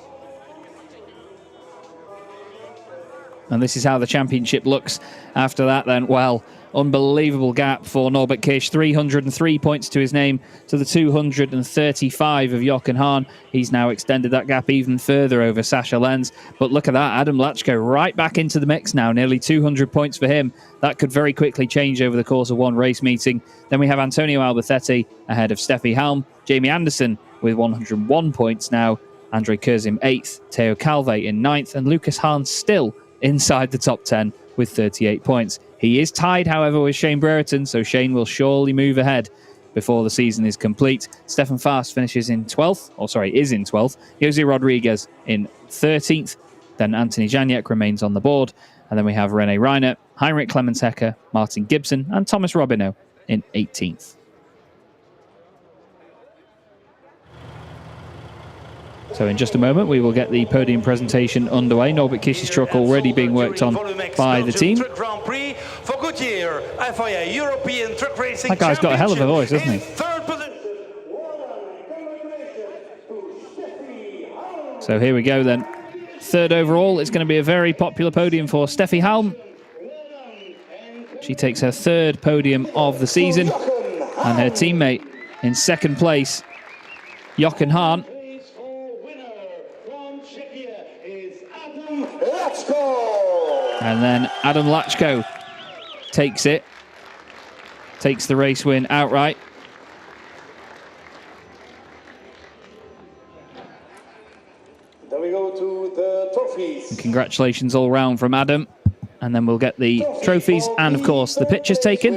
And this is how the championship looks after that then. Well, unbelievable gap for Norbert Kish. 303 points to his name to the 235 of Jochen Hahn. He's now extended that gap even further over Sascha Lenz. But look at that, Adam Lachko right back into the mix now. Nearly 200 points for him. That could very quickly change over the course of one race meeting. Then we have Antonio Albacete ahead of Steffi Halm. Jamie Anderson with 101 points now. Andrei Kurzim 8th. Theo Calve in 9th. And Lucas Hahn still inside the top 10 with 38 points. He is tied, however, with Shane Brereton, so Shane will surely move ahead before the season is complete. Stefan Fast finishes in 12th, is in 12th. Jose Rodriguez in 13th. Then Anthony Janiak remains on the board. And then we have René Reiner, Heinrich Clemens-Hecker, Martin Gibson, and Thomas Robineau in 18th. So in just a moment, we will get the podium presentation underway. Norbert Kish's truck already being worked on by the team. That guy's got a hell of a voice, hasn't he? So here we go then. Third overall, it's going to be a very popular podium for Steffi Halm. She takes her third podium of the season. And her teammate in second place, Jochen Hahn. And then Adam Lachko takes it. Takes the race win outright. Then we go to the trophies. And congratulations all round from Adam. And then we'll get the trophies and, of course, the pictures taken.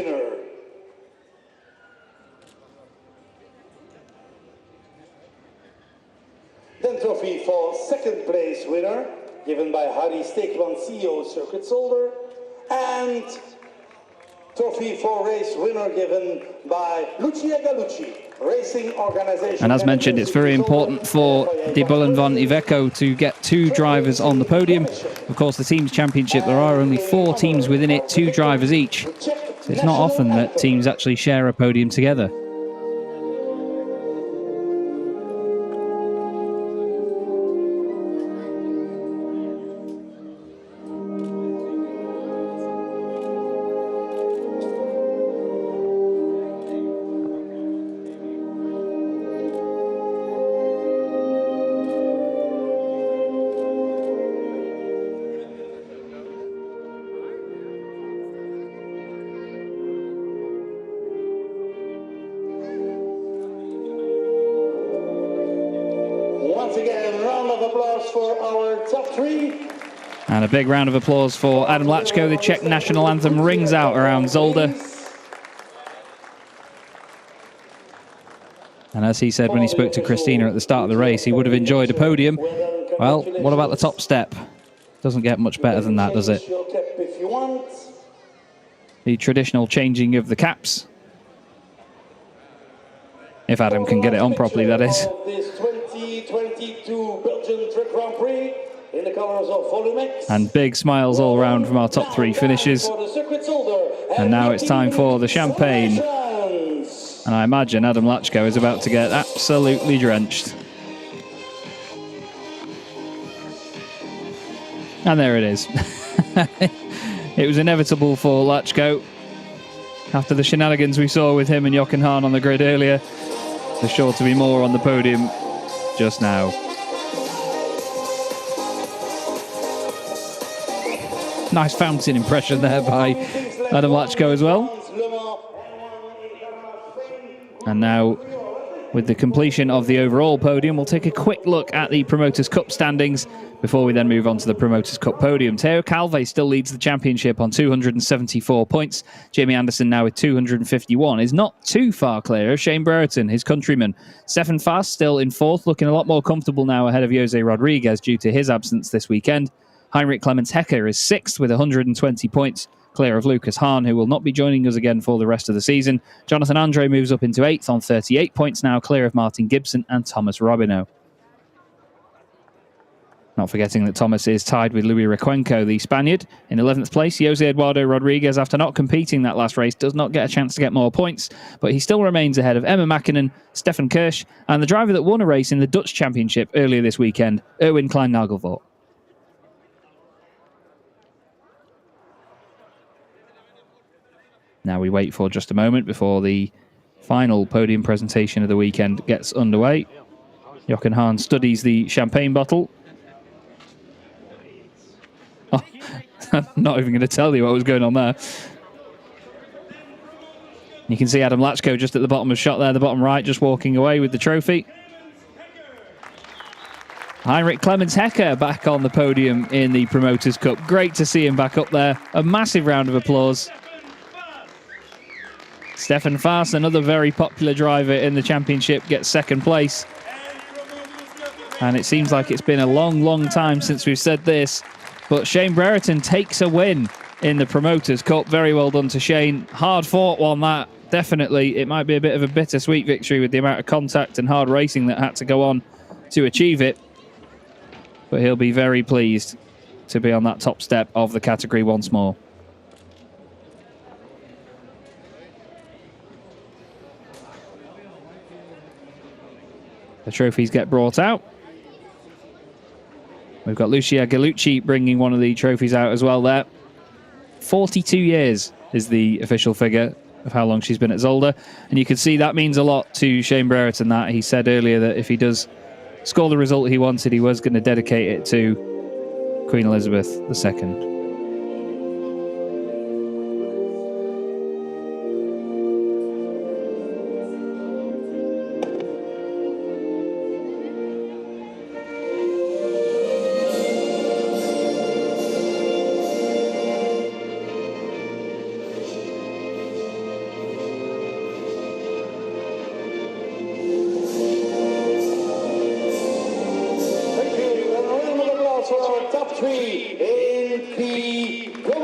Then trophy for second place winner, given by Harry Steekman, CEO Circuit Zolder, and trophy for race winner given by Lucia Gallucci, Racing Organization. And as mentioned, it's very important for De Bullen van Iveco to get two drivers on the podium. Of course, the team's championship, there are only 4 teams within it, 2 drivers each. So it's not often that teams actually share a podium together. Once again, round of applause for our top 3. And a big round of applause for Adam Lachko. The Czech national anthem rings out around Zolder. And as he said when he spoke to Christina at the start of the race, he would have enjoyed a podium. Well, what about the top step? Doesn't get much better than that, does it? The traditional changing of the caps. If Adam can get it on properly, that is. This 2022 Belgian Truck Grand Prix in the colors of Volumex. And big smiles all round from our top 3 finishes. And now it's time for the champagne. And I imagine Adam Lachko is about to get absolutely drenched. And there it is. It was inevitable for Lachko. After the shenanigans we saw with him and Jochen Hahn on the grid earlier, there's sure to be more on the podium just now. Nice fountain impression there by Adam Lachko as well. And now, with the completion of the overall podium, we'll take a quick look at the Promoters' Cup standings before we then move on to the Promoters' Cup podium. Theo Calve still leads the championship on 274 points. Jamie Anderson now with 251 is not too far clear of Shane Brereton, his countryman. Stefan Fast still in 4th, looking a lot more comfortable now ahead of Jose Rodriguez due to his absence this weekend. Heinrich Clemens-Hecker is 6th with 120 points, clear of Lucas Hahn, who will not be joining us again for the rest of the season. Jonathan Andre moves up into 8th on 38 points now, clear of Martin Gibson and Thomas Robineau. Not forgetting that Thomas is tied with Louis Requenco, the Spaniard. In 11th place, Jose Eduardo Rodriguez, after not competing that last race, does not get a chance to get more points, but he still remains ahead of Emma Mäkinen, Stefan Kirsch, and the driver that won a race in the Dutch Championship earlier this weekend, Erwin Klein-Nagelvoort. Now we wait for just a moment before the final podium presentation of the weekend gets underway. Jochen Hahn studies the champagne bottle. Oh, I'm not even going to tell you what was going on there. You can see Adam Lachko just at the bottom of the shot there, the bottom right, just walking away with the trophy. Heinrich Clemens Hecker back on the podium in the Promoters' Cup. Great to see him back up there. A massive round of applause. Stefan Faas, another very popular driver in the championship, gets second place. And it seems like it's been a long, long time since we've said this, but Shane Brereton takes a win in the Promoters' Cup. Very well done to Shane. Hard fought one, that. Definitely. It might be a bit of a bittersweet victory with the amount of contact and hard racing that had to go on to achieve it. But he'll be very pleased to be on that top step of the category once more. The trophies get brought out. We've got Lucia Gallucci bringing one of the trophies out as well there. 42 years is the official figure of how long she's been at Zolder. And you can see that means a lot to Shane Brereton. That he said earlier that if he does score the result he wanted, he was going to dedicate it to Queen Elizabeth II.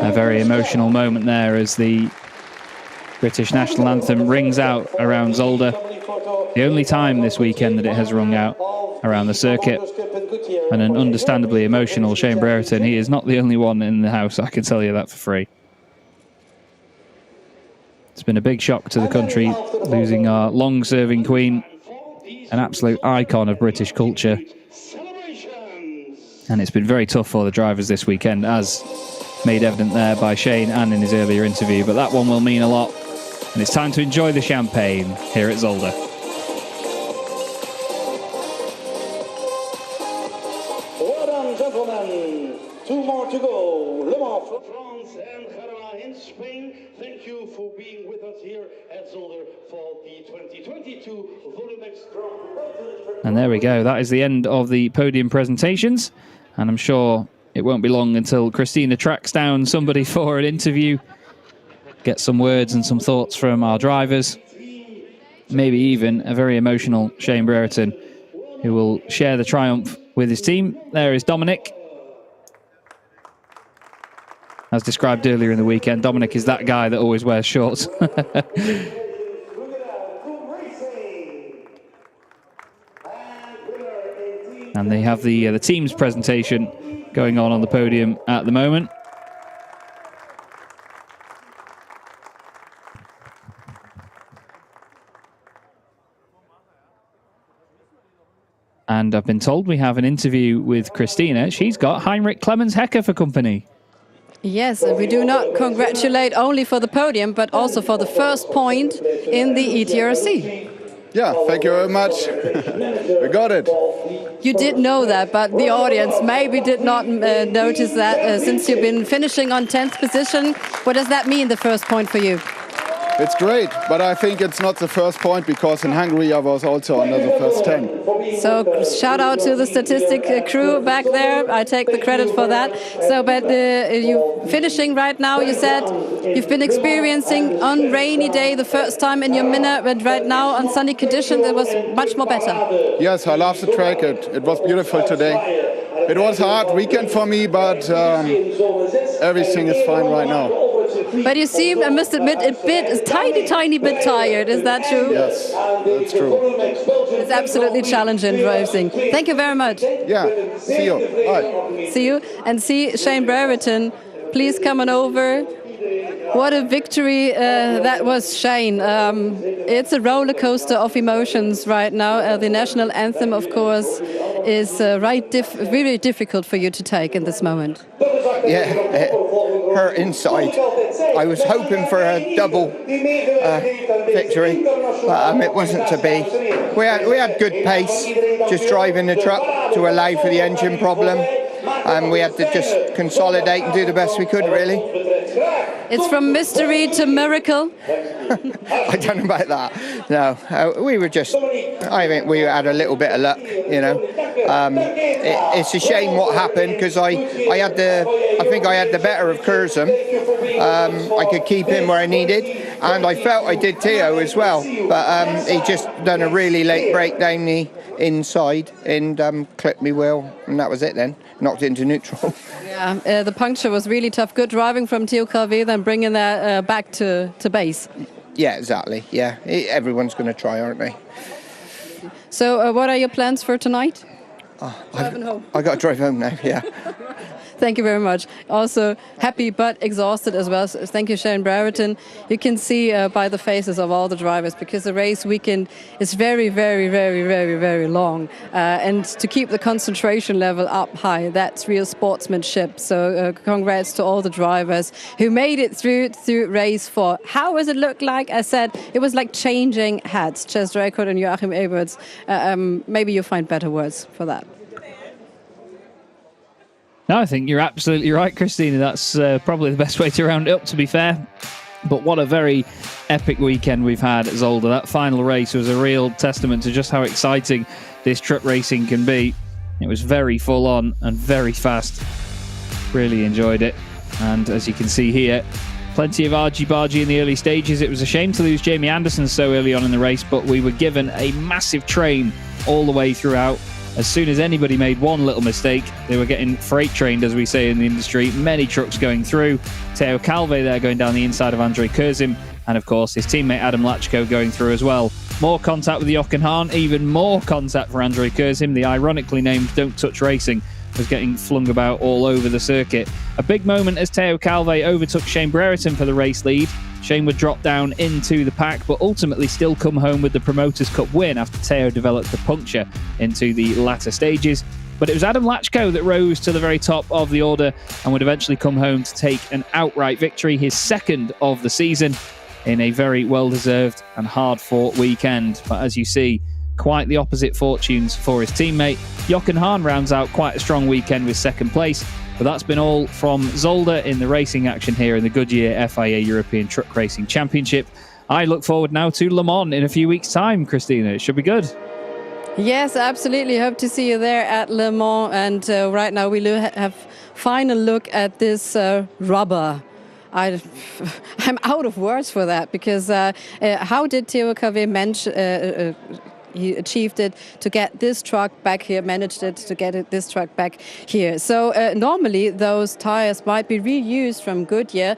A very emotional moment there as the British national anthem rings out around Zolder. The only time this weekend that it has rung out around the circuit. And an understandably emotional Shane Brereton. He is not the only one in the house, I can tell you that for free. It's been a big shock to the country, losing our long-serving Queen, an absolute icon of British culture. And it's been very tough for the drivers this weekend, as made evident there by Shane and in his earlier interview. But that one will mean a lot. And it's time to enjoy the champagne here at Zolder. Well done, gentlemen. 2 more to go. Le Mans for France and Jarama in Spain. Thank you for being with us here at Zolder for the 2022 Volumex Grand Prix. And there we go. That is the end of the podium presentations. And I'm sure it won't be long until Christina tracks down somebody for an interview, get some words and some thoughts from our drivers, maybe even a very emotional Shane Brereton, who will share the triumph with his team. There is Dominic. As described earlier in the weekend, Dominic is that guy that always wears shorts. And they have the team's presentation going on the podium at the moment. And I've been told we have an interview with Christina. She's got Heinrich Clemens Hecker for company. Yes, we do not congratulate only for the podium, but also for the first point in the ETRC. Yeah, thank you very much. We got it. You did know that, but the audience maybe did not notice that since you've been finishing on 10th position. What does that mean, the first point for you? It's great, but I think it's not the first point because in Hungary I was also under the first 10. So shout out to the statistic crew back there. I take the credit for that. So, but you finishing right now, you said you've been experiencing on rainy day the first time in your Minna, but right now on sunny conditions it was much more better. Yes, I love the track. It was beautiful today. It was a hard weekend for me, but everything is fine right now. But you seem, I must admit, a tiny bit tired. Is that true? Yes, that's true. It's absolutely challenging racing. Thank you very much. Yeah, see you. Bye. See you. And see Shane Brereton. Please come on over. What a victory that was, Shane. It's a roller coaster of emotions right now. The national anthem, of course, is really difficult for you to take in this moment. Yeah, her insight I was hoping for a double victory, but it wasn't to be. We had good pace, just driving the truck to allow for the engine problem, and we had to just consolidate and do the best we could, really. It's from mystery to miracle. I don't know about that. No, we were just. I think we had a little bit of luck, you know. It's a shame what happened because I think I had the better of Kurzen. I could keep him where I needed, and I felt I did Theo as well. But he just done a really late break down the inside and clipped me wheel, and that was it. Then knocked it into neutral. Yeah, the puncture was really tough. Good driving from Theo Calvé, then bringing that back to base. Yeah, exactly. Yeah, everyone's going to try, aren't they? So what are your plans for tonight? I got to drive home now, yeah. Thank you very much. Also happy but exhausted as well. So thank you, Shane Brereton. You can see by the faces of all the drivers, because the race weekend is very, very, very, very, very long. And to keep the concentration level up high, that's real sportsmanship. So congrats to all the drivers who made it through race 4. How does it look like? I said it was like changing hats. Chaz Dreikot and Joachim Eberts. Maybe you'll find better words for that. No, I think you're absolutely right, Christina. That's probably the best way to round it up, to be fair. But what a very epic weekend we've had at Zolder. That final race was a real testament to just how exciting this truck racing can be. It was very full on and very fast. Really enjoyed it. And as you can see here, plenty of argy-bargy in the early stages. It was a shame to lose Jamie Anderson so early on in the race, but we were given a massive train all the way throughout. As soon as anybody made one little mistake, they were getting freight trained, as we say in the industry. Many trucks going through. Theo Calvé there going down the inside of Andrei Kurzim. And of course, his teammate Adam Lachko going through as well. More contact with Jochen Hahn, even more contact for Andrei Kurzim. The ironically named Don't Touch Racing was getting flung about all over the circuit. A big moment as Theo Calvé overtook Shane Brereton for the race lead. Shane would drop down into the pack, but ultimately still come home with the Promoters' Cup win after Theo developed a puncture into the latter stages. But it was Adam Lachko that rose to the very top of the order and would eventually come home to take an outright victory, his second of the season, in a very well-deserved and hard-fought weekend. But as you see, quite the opposite fortunes for his teammate. Jochen Hahn rounds out quite a strong weekend with second place. But that's been all from Zolder in the racing action here in the Goodyear FIA European Truck Racing Championship. I look forward now to Le Mans in a few weeks' time, Christina. It should be good. Yes, absolutely. Hope to see you there at Le Mans. And right now we have final look at this rubber. I'm out of words for that, because how did Theo Calvé mention... he achieved it to get this truck back here, managed it to get this truck back here. So normally those tires might be reused from Goodyear.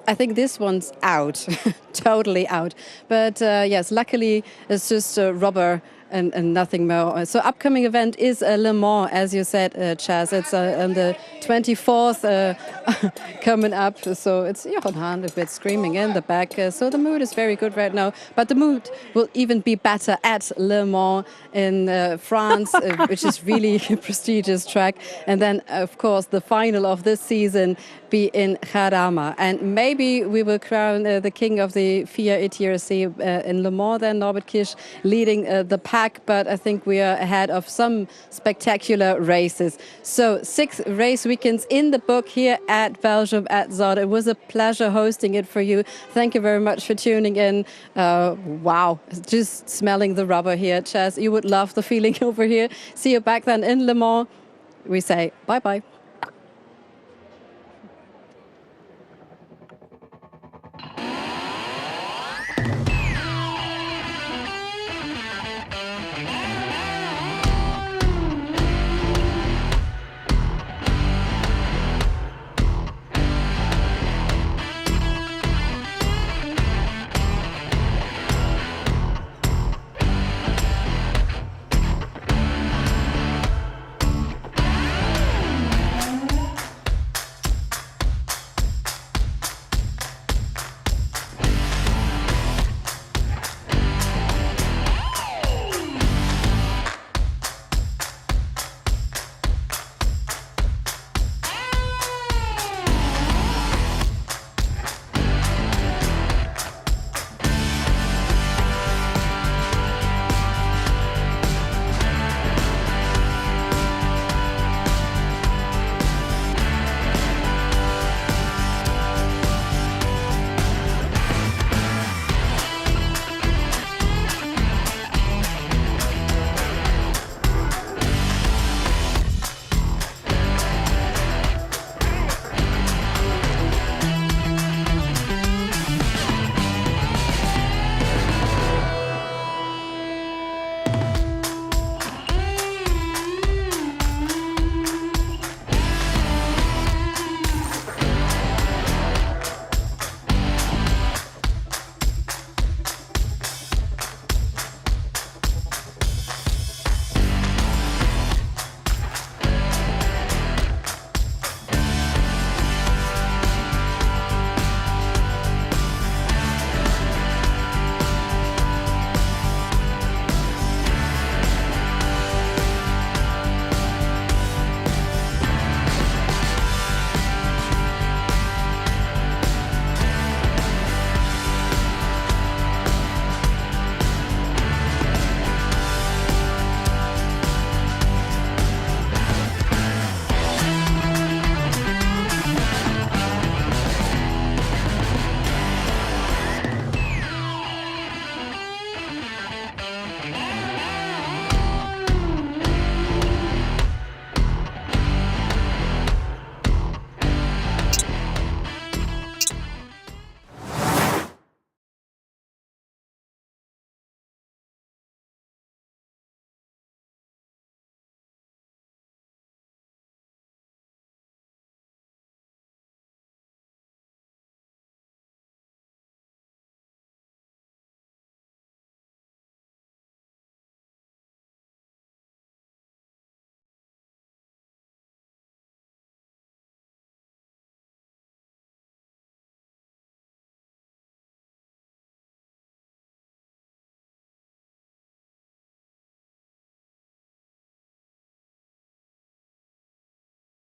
I think this one's out, totally out. But yes, luckily it's just rubber and nothing more. So upcoming event is Le Mans, as you said, Chaz. It's on the 24th coming up. So it's Jochen Hahn a bit screaming in the back. So the mood is very good right now. But the mood will even be better at Le Mans in France, which is really a prestigious track. And then, of course, the final of this season be in Jarama. And maybe we will crown the king of the FIA ETRC in Le Mans, then Norbert Kirsch leading the pack. But I think we are ahead of some spectacular races. So 6 race weekends in the book here at Belgium at Zolder. It was a pleasure hosting it for you. Thank you very much for tuning in. Wow, just smelling the rubber here, Chaz. You would love the feeling over here. See you back then in Le Mans. We say bye-bye.